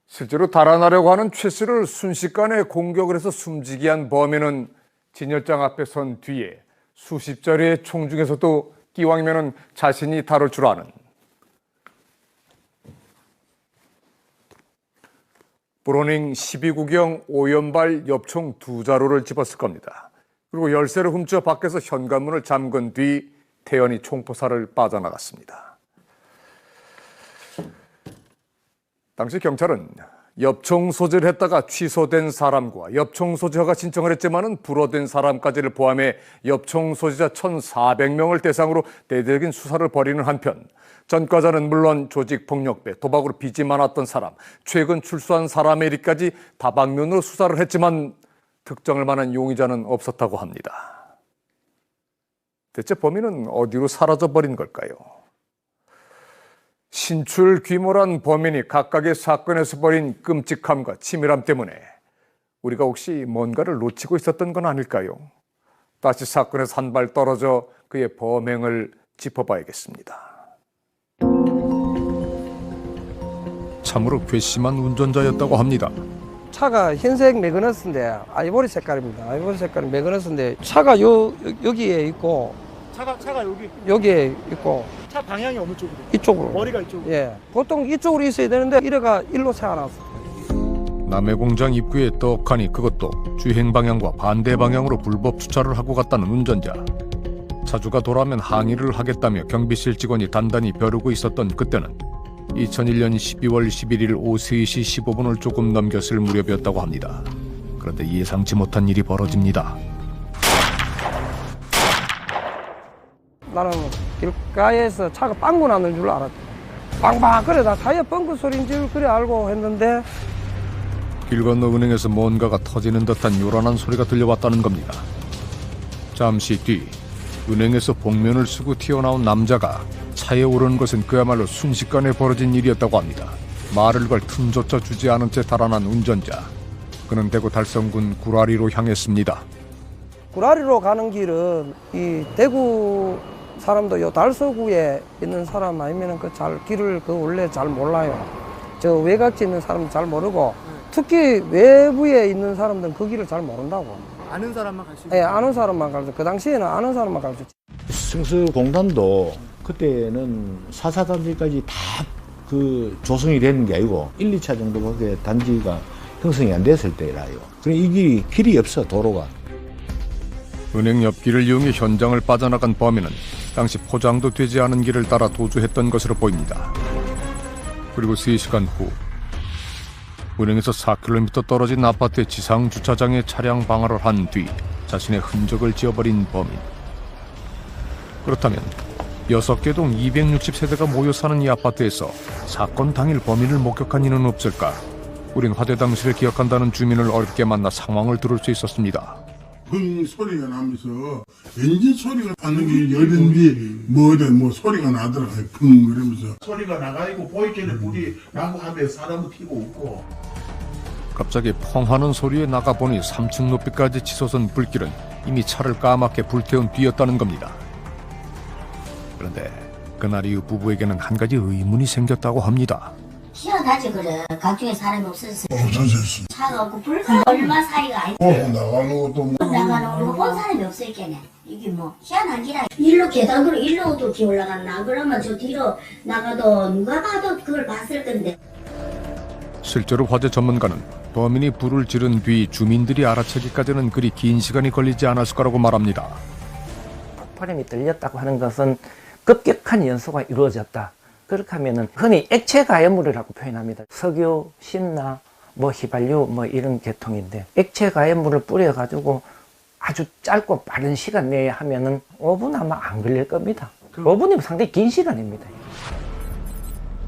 실제로 달아나려고 하는 최 씨를 순식간에 공격을 해서 숨지게 한 범인은 진열장 앞에 선 뒤에 수십 자리의 총 중에서도 기왕이면 자신이 다룰 줄 아는 브로닝 12구경 5연발 엽총 2자루를 집었을 겁니다. 그리고 열쇠를 훔쳐 밖에서 현관문을 잠근 뒤 태연히 총포사를 빠져나갔습니다. 당시 경찰은 엽총 소지를 했다가 취소된 사람과 엽총 소지 허가 신청을 했지만은 불허된 사람까지를 포함해 엽총 소지자 1,400명을 대상으로 대대적인 수사를 벌이는 한편 전과자는 물론 조직폭력배, 도박으로 빚이 많았던 사람, 최근 출소한 사람에 이르기까지 다방면으로 수사를 했지만 특정할 만한 용의자는 없었다고 합니다. 대체 범인은 어디로 사라져버린 걸까요? 신출귀몰한 범인이 각각의 사건에서 벌인 끔찍함과 치밀함 때문에 우리가 혹시 뭔가를 놓치고 있었던 건 아닐까요? 다시 사건에서 한 발 떨어져 그의 범행을 짚어봐야겠습니다. 참으로 괘씸한 운전자였다고 합니다. 차가 흰색 매그너스인데 아이보리 색깔입니다. 아이보리 색깔 매그너스인데 차가 여기에 있고 차가 여기에 있고 차 방향이 어느 쪽으로? 이쪽으로. 머리가 이쪽으로? 예. 보통 이쪽으로 있어야 되는데 이래가 일로 세워놨어. 남해 공장 입구에 떡하니 그것도 주행 방향과 반대 방향으로 불법 주차를 하고 갔다는 운전자. 차주가 돌아오면 항의를 하겠다며 경비실 직원이 단단히 벼르고 있었던 그때는 2001년 12월 11일 오후 3시 15분을 조금 넘겼을 무렵이었다고 합니다. 그런데 예상치 못한 일이 벌어집니다. 나는 길가에서 차가 빵꾸 나는 줄 알았지. 빵빵 그래 나 타이어 뻥크 소리인 줄 그래 알고 했는데 길 건너 은행에서 뭔가가 터지는 듯한 요란한 소리가 들려왔다는 겁니다. 잠시 뒤 은행에서 복면을 쓰고 튀어나온 남자가 차에 오르는 것은 그야말로 순식간에 벌어진 일이었다고 합니다. 말을 걸 틈조차 주지 않은 채 달아난 운전자. 그는 대구 달성군 구라리로 향했습니다. 구라리로 가는 길은 이 대구 사람도 요 달서구에 있는 사람 아니면 길을 원래 잘 몰라요. 저 외곽지 있는 사람은 잘 모르고 특히 외부에 있는 사람들은 그 길을 잘 모른다고. 아는 사람만 갈 수 있어요? 네, 아는 사람만 갈 수. 그 당시에는 아는 사람만 갈 수 있지. 승수공단도 그때는 4사 단지까지 다 조성이 되는 게 아니고 1, 2차 정도밖에 단지가 형성이 안 됐을 때라요. 그래 이 길이 없어 도로가. 은행 옆길을 이용해 현장을 빠져나간 범인은 당시 포장도 되지 않은 길을 따라 도주했던 것으로 보입니다. 그리고 3시간 후 은행에서 4km 떨어진 아파트의 지상 주차장에 차량 방화를 한 뒤 자신의 흔적을 지워버린 범인. 그렇다면 6개 동 260세대가 모여 사는 이 아파트에서 사건 당일 범인을 목격한 이는 없을까? 우린 화재 당시를 기억한다는 주민을 어렵게 만나 상황을 들을 수 있었습니다. 펑 소리가 나면서 엔진 소리가 나는 게 열인지 뭐 소리가 나더라고요. 펑 그러면서 소리가 나가지고 보이길래 불이 나고 하면 사람은 튀고 웃고. 갑자기 펑 하는 소리에 나가보니 3층 높이까지 치솟은 불길은 이미 차를 까맣게 불태운 뒤였다는 겁니다. 그런데 그날 이후 부부에게는 한 가지 의문이 생겼다고 합니다. 희한하지 그래. 각중에 사람이 없어졌어. 없어졌어. 차가 없고 불과 얼마 사이가 아니고 나가는 것도 뭐. 나가는 거 본 사람이 없으니까네. 이게 뭐 희한한 기라. 일로 계단으로 일로도 기 올라갔나. 그러면 저 뒤로 나가도 누가 봐도 그걸 봤을 건데. 실제로 화재 전문가는 범인이 불을 지른 뒤 주민들이 알아채기까지는 그리 긴 시간이 걸리지 않았을 거라고 말합니다. 폭발음이 들렸다고 하는 것은 급격한 연소가 이루어졌다. 그렇게 하면은 흔히 액체 가연물이라고 표현합니다. 석유, 신나, 휘발유 이런 계통인데 액체 가연물을 뿌려가지고 아주 짧고 빠른 시간 내에 하면은 5분 아마 안 걸릴 겁니다. 5분이면 상당히 긴 시간입니다.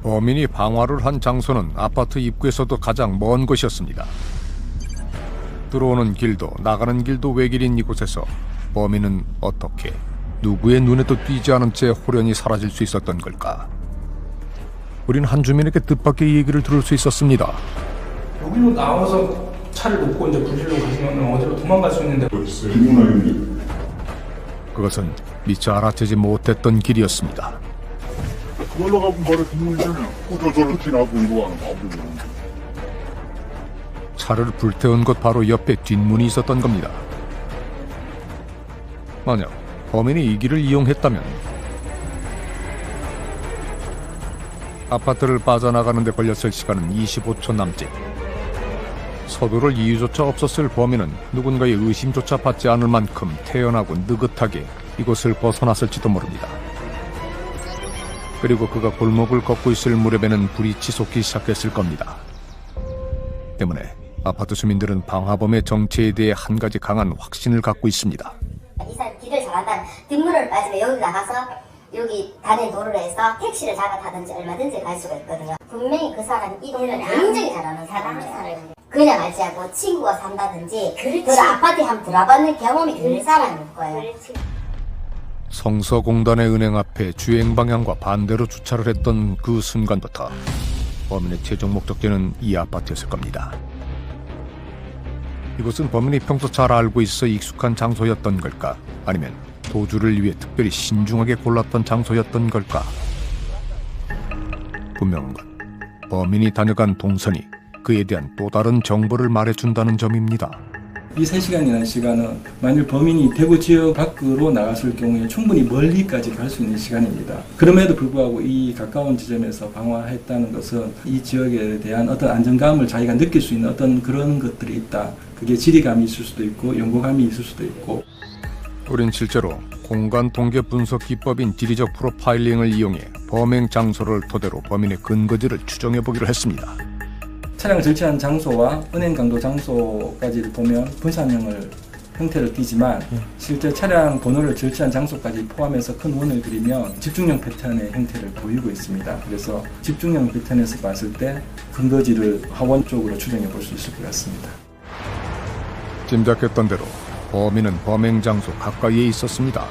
범인이 방화를 한 장소는 아파트 입구에서도 가장 먼 곳이었습니다. 들어오는 길도 나가는 길도 외길인 이곳에서 범인은 어떻게 누구의 눈에도 띄지 않은 채 호련히 사라질 수 있었던 걸까? 우린 한 주민에게 뜻밖의 얘기를 들을 수 있었습니다. 여기로 나와서 차를 놓고 이제 부지로 가시면 어디로 도망갈 수 있는데 그것은 미처 알아채지 못했던 길이었습니다. 그걸로 가면 바로 뒷문이잖아요. 저를 지나고 이거 하는 바보죠. 차를 불태운 곳 바로 옆에 뒷문이 있었던 겁니다. 만약 범인이 이 길을 이용했다면 아파트를 빠져나가는 데 걸렸을 시간은 25초 남짓. 서두를 이유조차 없었을 범인은 누군가의 의심조차 받지 않을 만큼 태연하고 느긋하게 이곳을 벗어났을지도 모릅니다. 그리고 그가 골목을 걷고 있을 무렵에는 불이 치솟기 시작했을 겁니다. 때문에 아파트 주민들은 방화범의 정체에 대해 한 가지 강한 확신을 갖고 있습니다. 이 사람 길을 잘한다면 뒷문을 빠지면 여기 나가서 여기 단에 도로를 해서 택시를 잡아타든지 얼마든지 갈 수가 있거든요. 분명히 그 사람이 이 동네를 굉장히 잘하는 사람이에요. 그냥 알지 않고 친구가 산다든지 그 아파트에 한번 들어봤는 경험이 들 사람일 거예요. 성서공단의 은행 앞에 주행 방향과 반대로 주차를 했던 그 순간부터 범인의 최종 목적지는 이 아파트였을 겁니다. 이곳은 범인이 평소 잘 알고 있어 익숙한 장소였던 걸까? 아니면 도주를 위해 특별히 신중하게 골랐던 장소였던 걸까? 분명한 건 범인이 다녀간 동선이 그에 대한 또 다른 정보를 말해준다는 점입니다. 이 3시간이라는 시간은 만일 범인이 대구 지역 밖으로 나갔을 경우에 충분히 멀리까지 갈 수 있는 시간입니다. 그럼에도 불구하고 이 가까운 지점에서 방화했다는 것은 이 지역에 대한 어떤 안정감을 자기가 느낄 수 있는 어떤 그런 것들이 있다. 그게 지리감이 있을 수도 있고 연고감이 있을 수도 있고. 우린 실제로 공간 통계 분석 기법인 지리적 프로파일링을 이용해 범행 장소를 토대로 범인의 근거지를 추정해보기로 했습니다. 차량을 절취한 장소와 은행 강도 장소까지를 보면 분산형을 형태를 띠지만 실제 차량 번호를 절취한 장소까지 포함해서 큰 원을 그리면 집중형 패턴의 형태를 보이고 있습니다. 그래서 집중형 패턴에서 봤을 때 근거지를 하원 쪽으로 추정해 볼 수 있을 것 같습니다. 짐작했던 대로 범인은 범행 장소 가까이에 있었습니다.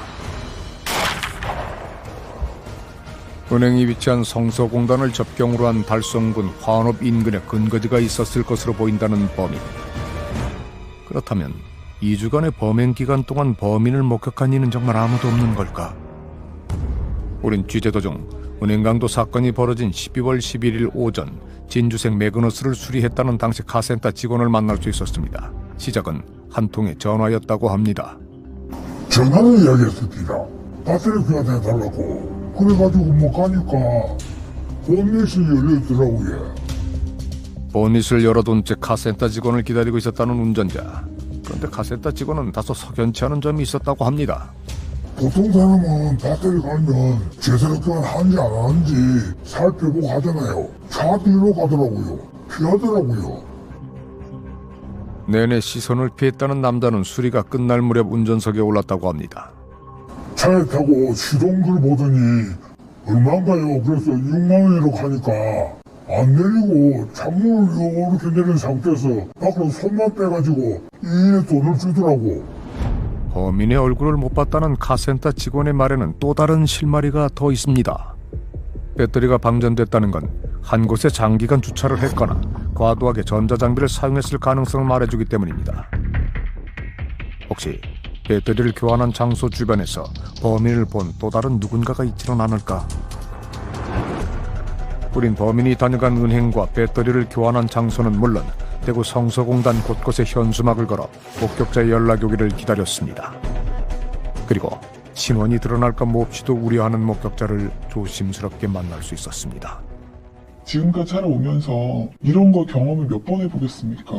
은행이 위치한 성서공단을 접경으로 한 달성군 화원읍 인근에 근거지가 있었을 것으로 보인다는 범인. 그렇다면 2주간의 범행 기간 동안 범인을 목격한 이는 정말 아무도 없는 걸까? 우린 취재 도중 은행 강도 사건이 벌어진 12월 11일 오전 진주색 매그너스를 수리했다는 당시 카센터 직원을 만날 수 있었습니다. 시작은 한 통의 전화였다고 합니다. 전화를 이야기했습니다. 배터리 교환해달라고. 그래가지고 못 가니까 본닛이 열려있더라고요. 본닛을 열어둔 채 카센터 직원을 기다리고 있었다는 운전자. 그런데 카센터 직원은 다소 석연치 않은 점이 있었다고 합니다. 보통 사람은 배터리 가면 제대로 교환하는지 안 하는지 살펴보고 하잖아요. 차 뒤로 가더라고요. 피하더라고요. 내내 시선을 피했다는 남자는 수리가 끝날 무렵 운전석에 올랐다고 합니다. 차에 타고 시동글 보더니 얼마인가요? 그래서 6만 원이라고 하니까 안 내리고 창문을 이렇게 내린 상태에서 밖으로 손만 빼가지고 이인에 돈을 주더라고. 범인의 얼굴을 못 봤다는 카센터 직원의 말에는 또 다른 실마리가 더 있습니다. 배터리가 방전됐다는 건 한 곳에 장기간 주차를 했거나 과도하게 전자장비를 사용했을 가능성을 말해주기 때문입니다. 혹시 배터리를 교환한 장소 주변에서 범인을 본 또 다른 누군가가 있지는 않을까? 우린 범인이 다녀간 은행과 배터리를 교환한 장소는 물론 대구 성서공단 곳곳에 현수막을 걸어 목격자의 연락이 오기를 기다렸습니다. 그리고 신원이 드러날까 몹시도 우려하는 목격자를 조심스럽게 만날 수 있었습니다. 지금까지 살아오면서 이런 거 경험을 몇 번 해보겠습니까?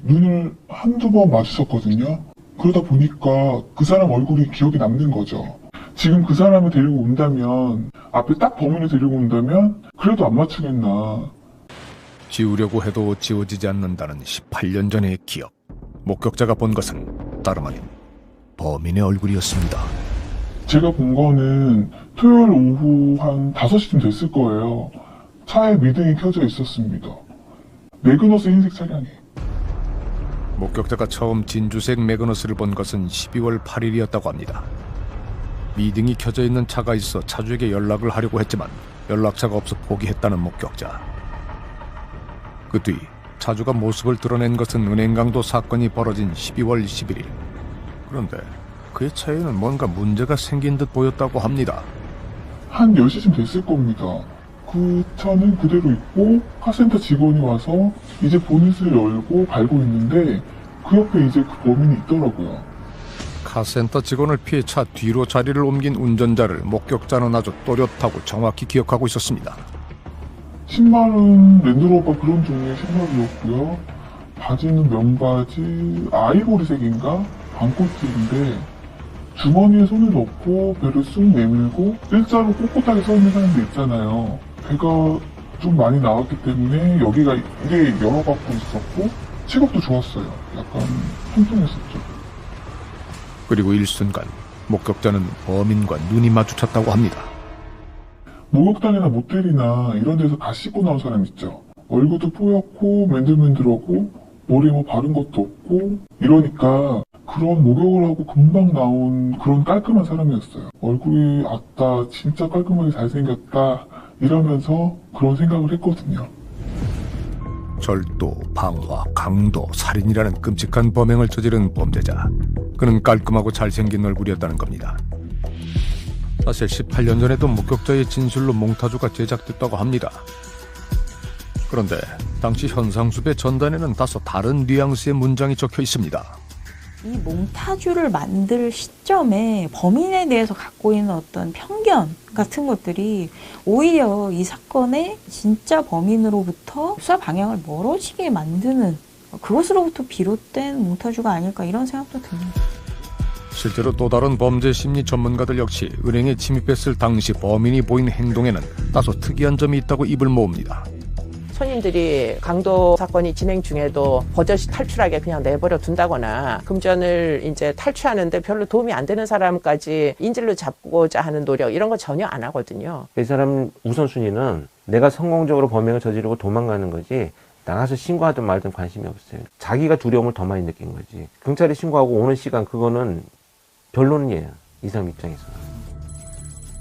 눈을 한두 번 마주쳤거든요. 그러다 보니까 그 사람 얼굴이 기억에 남는 거죠. 지금 그 사람을 데리고 온다면, 앞에 딱 범인을 데리고 온다면 그래도 안 맞추겠나. 지우려고 해도 지워지지 않는다는 18년 전의 기억. 목격자가 본 것은 다름 아닌 범인의 얼굴이었습니다. 제가 본 거는 토요일 오후 한 5시쯤 됐을 거예요. 차에 미등이 켜져 있었습니다. 매그너스 흰색 차량에. 목격자가 처음 진주색 매그너스를 본 것은 12월 8일이었다고 합니다. 미등이 켜져 있는 차가 있어 차주에게 연락을 하려고 했지만 연락처가 없어 포기했다는 목격자. 그 뒤 차주가 모습을 드러낸 것은 은행강도 사건이 벌어진 12월 11일. 그런데 그의 차에는 뭔가 문제가 생긴 듯 보였다고 합니다. 한 10시쯤 됐을 겁니다. 그 차는 그대로 있고 카센터 직원이 와서 이제 보닛을 열고 갈고 있는데 그 옆에 이제 그 범인이 있더라고요. 카센터 직원을 피해 차 뒤로 자리를 옮긴 운전자를 목격자는 아주 또렷하고 정확히 기억하고 있었습니다. 신발은 랜드로버 그런 종류의 신발이었고요. 바지는 면바지 아이보리색인가? 반코트인데 주머니에 손을 넣고 배를 쑥 내밀고 일자로 꼿꼿하게 서 있는 사람도 있잖아요. 배가 좀 많이 나왔기 때문에 여기가 이게 열어갖고 있었고 체격도 좋았어요. 약간 통통했었죠. 그리고 일순간 목격자는 범인과 눈이 마주쳤다고 합니다. 목욕탕이나 모텔이나 이런 데서 다 씻고 나온 사람 있죠. 얼굴도 뽀얗고 맨들맨들하고 머리에 뭐 바른 것도 없고 이러니까 그런 목욕을 하고 금방 나온 그런 깔끔한 사람이었어요. 얼굴이 아따 진짜 깔끔하게 잘생겼다 이러면서 그런 생각을 했거든요. 절도, 방화, 강도, 살인이라는 끔찍한 범행을 저지른 범죄자. 그는 깔끔하고 잘생긴 얼굴이었다는 겁니다. 사실 18년 전에도 목격자의 진술로 몽타주가 제작됐다고 합니다. 그런데 당시 현상수배 전단에는 다소 다른 뉘앙스의 문장이 적혀 있습니다. 이 몽타주를 만들 시점에 범인에 대해서 갖고 있는 어떤 편견 같은 것들이 오히려 이 사건의 진짜 범인으로부터 수사 방향을 멀어지게 만드는 그것으로부터 비롯된 몽타주가 아닐까 이런 생각도 듭니다. 실제로 또 다른 범죄 심리 전문가들 역시 은행에 침입했을 당시 범인이 보인 행동에는 다소 특이한 점이 있다고 입을 모읍니다. 손님들이 강도 사건이 진행 중에도 버젓이 탈출하게 그냥 내버려 둔다거나 금전을 이제 탈취하는데 별로 도움이 안 되는 사람까지 인질로 잡고자 하는 노력 이런 거 전혀 안 하거든요. 이 사람 우선순위는 내가 성공적으로 범행을 저지르고 도망가는 거지 나가서 신고하든 말든 관심이 없어요. 자기가 두려움을 더 많이 느낀 거지. 경찰에 신고하고 오는 시간 그거는 변론이에요. 이 사람 입장에서는.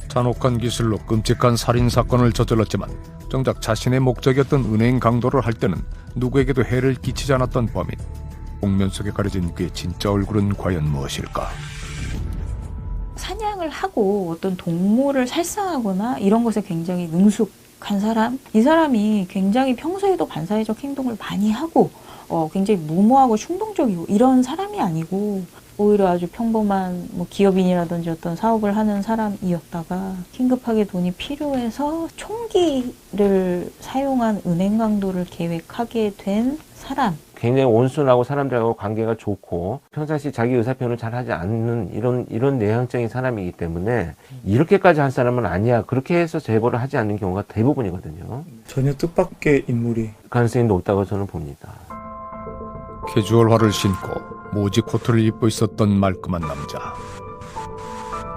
잔혹한 기술로 끔찍한 살인사건을 저질렀지만 정작 자신의 목적이었던 은행 강도를 할 때는 누구에게도 해를 끼치지 않았던 범인. 복면 속에 가려진 그의 진짜 얼굴은 과연 무엇일까? 사냥을 하고 어떤 동물을 살상하거나 이런 것에 굉장히 능숙한 사람, 이 사람이 굉장히 평소에도 반사회적 행동을 많이 하고 굉장히 무모하고 충동적이고 이런 사람이 아니고 오히려 아주 평범한 기업인이라든지 어떤 사업을 하는 사람이었다가 긴급하게 돈이 필요해서 총기를 사용한 은행 강도를 계획하게 된 사람. 굉장히 온순하고 사람들하고 관계가 좋고 평상시 자기 의사표현을 잘 하지 않는 이런 내향적인 사람이기 때문에 이렇게까지 한 사람은 아니야. 그렇게 해서 제보를 하지 않는 경우가 대부분이거든요. 전혀 뜻밖의 인물이 가능성이 높다고 저는 봅니다. 캐주얼화를 신고 모지 코트를 입고 있었던 말끔한 남자.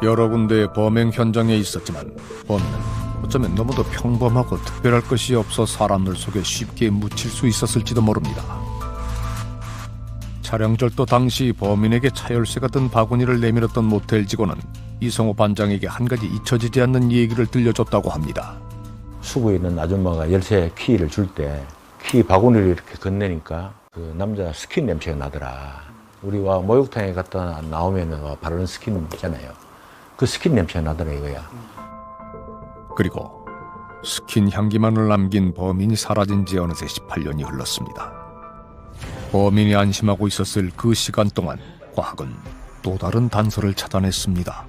여러 군데의 범행 현장에 있었지만 범인은 어쩌면 너무도 평범하고 특별할 것이 없어 사람들 속에 쉽게 묻힐 수 있었을지도 모릅니다. 차량 절도 당시 범인에게 차열쇠가 든 바구니를 내밀었던 모텔 직원은 이성호 반장에게 한 가지 잊혀지지 않는 얘기를 들려줬다고 합니다. 수구에 있는 아줌마가 열쇠 키를 줄 때 키 바구니를 이렇게 건네니까 그 남자 스킨 냄새가 나더라. 우리가 목욕탕에 갔다 나오면 바르는 스킨 있잖아요. 그 스킨 냄새가 나더라 이거야. 그리고 스킨 향기만을 남긴 범인이 사라진 지 어느새 18년이 흘렀습니다. 범인이 안심하고 있었을 그 시간 동안 과학은 또 다른 단서를 찾아냈습니다.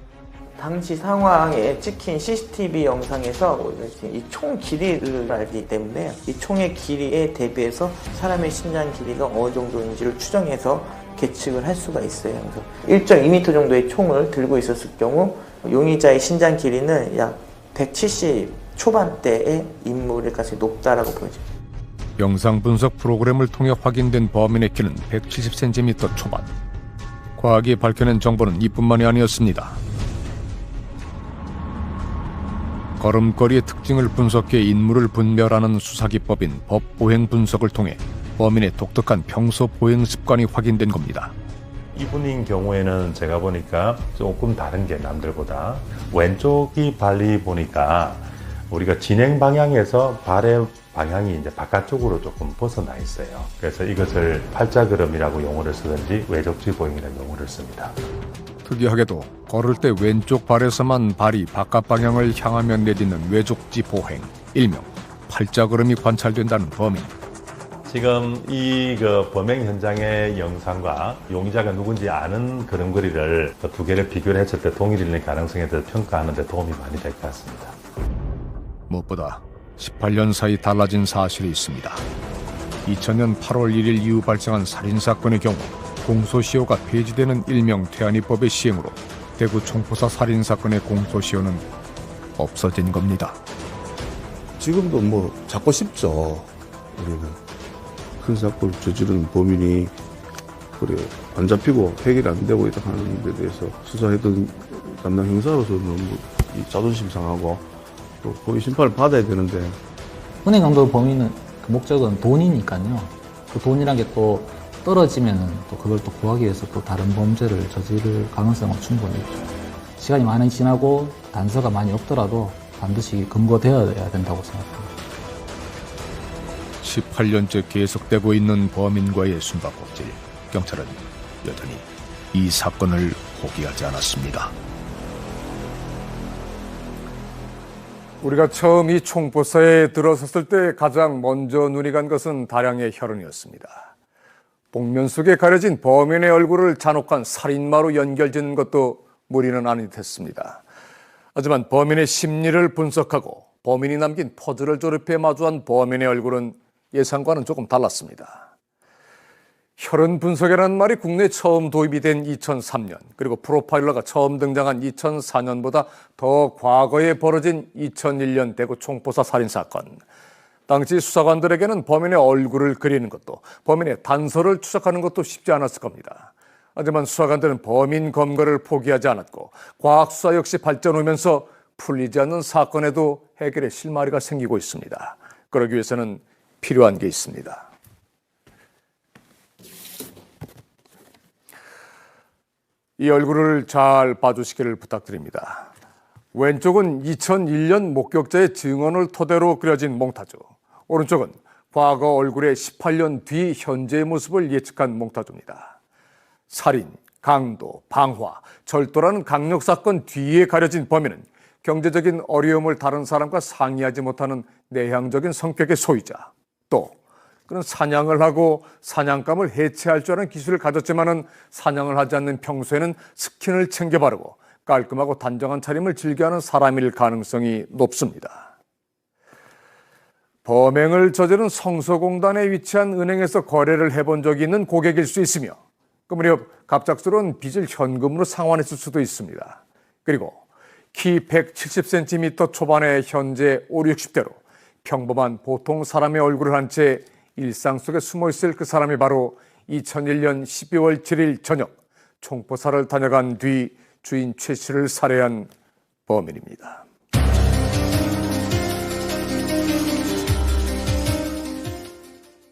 당시 상황에 찍힌 CCTV 영상에서 이 총 길이를 알기 때문에 이 총의 길이에 대비해서 사람의 심장 길이가 어느 정도인지를 추정해서 계측을 할 수가 있어요. 그래서 1.2m 정도의 총을 들고 있었을 경우 용의자의 심장 길이는 약 170 초반대의 인물일 가능성이 높다라고 보여집니다. 영상 분석 프로그램을 통해 확인된 범인의 키는 170cm 초반. 과학이 밝혀낸 정보는 이뿐만이 아니었습니다. 걸음걸이의 특징을 분석해 인물을 분별하는 수사기법인 법보행 분석을 통해 범인의 독특한 평소 보행 습관이 확인된 겁니다. 이분인 경우에는 제가 보니까 조금 다른 게 남들보다 왼쪽이 발이 보니까 우리가 진행 방향에서 발의 방향이 이제 바깥쪽으로 조금 벗어나 있어요. 그래서 이것을 팔자걸음이라고 용어를 쓰든지 외적지 보행이라는 용어를 씁니다. 특이하게도 걸을 때 왼쪽 발에서만 발이 바깥 방향을 향하며 내딛는 외적지 보행, 일명 팔자걸음이 관찰된다는 범인. 지금 이 범행 현장의 영상과 용의자가 누군지 아는 걸음걸이를 두 개를 비교를 했을 때 동일인의 가능성에 대해서 평가하는 데 도움이 많이 될 것 같습니다. 무엇보다 18년 사이 달라진 사실이 있습니다. 2000년 8월 1일 이후 발생한 살인사건의 경우 공소시효가 폐지되는 일명 태안이법의 시행으로 대구 총포사 살인사건의 공소시효는 없어진 겁니다. 지금도 뭐 잡고 싶죠. 우리는 큰 사건을 저지른 범인이 그래 안 잡히고 해결이 안 되고 있다 하는 데 대해서 수사했던 담당 형사로서 너무 이 자존심 상하고 또 거의 심판을 받아야 되는데 은행 강도 범인은 그 목적은 돈이니까요. 그 돈이란 게 또 떨어지면은 또 그걸 또 구하기 위해서 또 다른 범죄를 저지를 가능성은 충분히 있죠. 시간이 많이 지나고 단서가 많이 없더라도 반드시 검거되어야 된다고 생각합니다. 18년째 계속되고 있는 범인과의 숨바꼭질. 경찰은 여전히 이 사건을 포기하지 않았습니다. 우리가 처음 이 총포사에 들어섰을 때 가장 먼저 눈이 간 것은 다량의 혈흔이었습니다. 복면 속에 가려진 범인의 얼굴을 잔혹한 살인마로 연결짓는 것도 무리는 아닌 듯했습니다. 하지만 범인의 심리를 분석하고 범인이 남긴 퍼즐을 조립해 마주한 범인의 얼굴은 예상과는 조금 달랐습니다. 혈흔 분석이라는 말이 국내에 처음 도입이 된 2003년, 그리고 프로파일러가 처음 등장한 2004년보다 더 과거에 벌어진 2001년 대구 총포사 살인사건. 당시 수사관들에게는 범인의 얼굴을 그리는 것도, 범인의 단서를 추적하는 것도 쉽지 않았을 겁니다. 하지만 수사관들은 범인 검거를 포기하지 않았고 과학수사 역시 발전하면서 풀리지 않는 사건에도 해결의 실마리가 생기고 있습니다. 그러기 위해서는 필요한 게 있습니다. 이 얼굴을 잘 봐주시기를 부탁드립니다. 왼쪽은 2001년 목격자의 증언을 토대로 그려진 몽타주, 오른쪽은 과거 얼굴의 18년 뒤 현재의 모습을 예측한 몽타주입니다. 살인, 강도, 방화, 절도라는 강력사건 뒤에 가려진 범인은 경제적인 어려움을 다른 사람과 상의하지 못하는 내향적인 성격의 소유자, 또 그는 사냥을 하고 사냥감을 해체할 줄 아는 기술을 가졌지만은 사냥을 하지 않는 평소에는 스킨을 챙겨 바르고 깔끔하고 단정한 차림을 즐겨하는 사람일 가능성이 높습니다. 범행을 저지른 성서공단에 위치한 은행에서 거래를 해본 적이 있는 고객일 수 있으며 그 무렵 갑작스러운 빚을 현금으로 상환했을 수도 있습니다. 그리고 키 170cm 초반의 현재 5, 60대로 평범한 보통 사람의 얼굴을 한 채 일상 속에 숨어있을 그 사람이 바로 2001년 12월 7일 저녁 총포사를 다녀간 뒤 주인 최 씨를 살해한 범인입니다.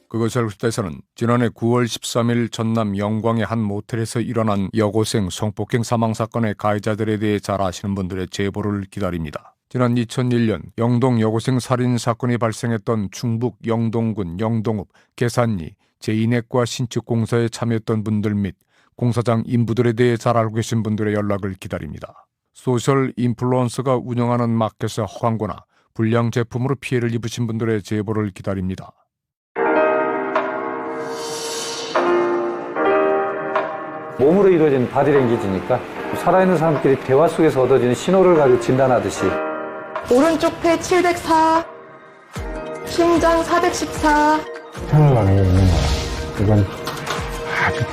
그것을 빗대서는 지난해 9월 13일 전남 영광의 한 모텔에서 일어난 여고생 성폭행 사망 사건의 가해자들에 대해 잘 아시는 분들의 제보를 기다립니다. 지난 2001년 영동 여고생 살인 사건이 발생했던 충북 영동군 영동읍 계산리 제2내과 신축공사에 참여했던 분들 및 공사장 인부들에 대해 잘 알고 계신 분들의 연락을 기다립니다. 소셜 인플루언서가 운영하는 마켓의 광고나 불량 제품으로 피해를 입으신 분들의 제보를 기다립니다. 몸으로 이루어진 바디랭귀지니까 살아있는 사람끼리 대화 속에서 얻어지는 신호를 가지고 진단하듯이 오른쪽 폐 704, 심장 414. 생각나는 게 있는 거야. 이건 아주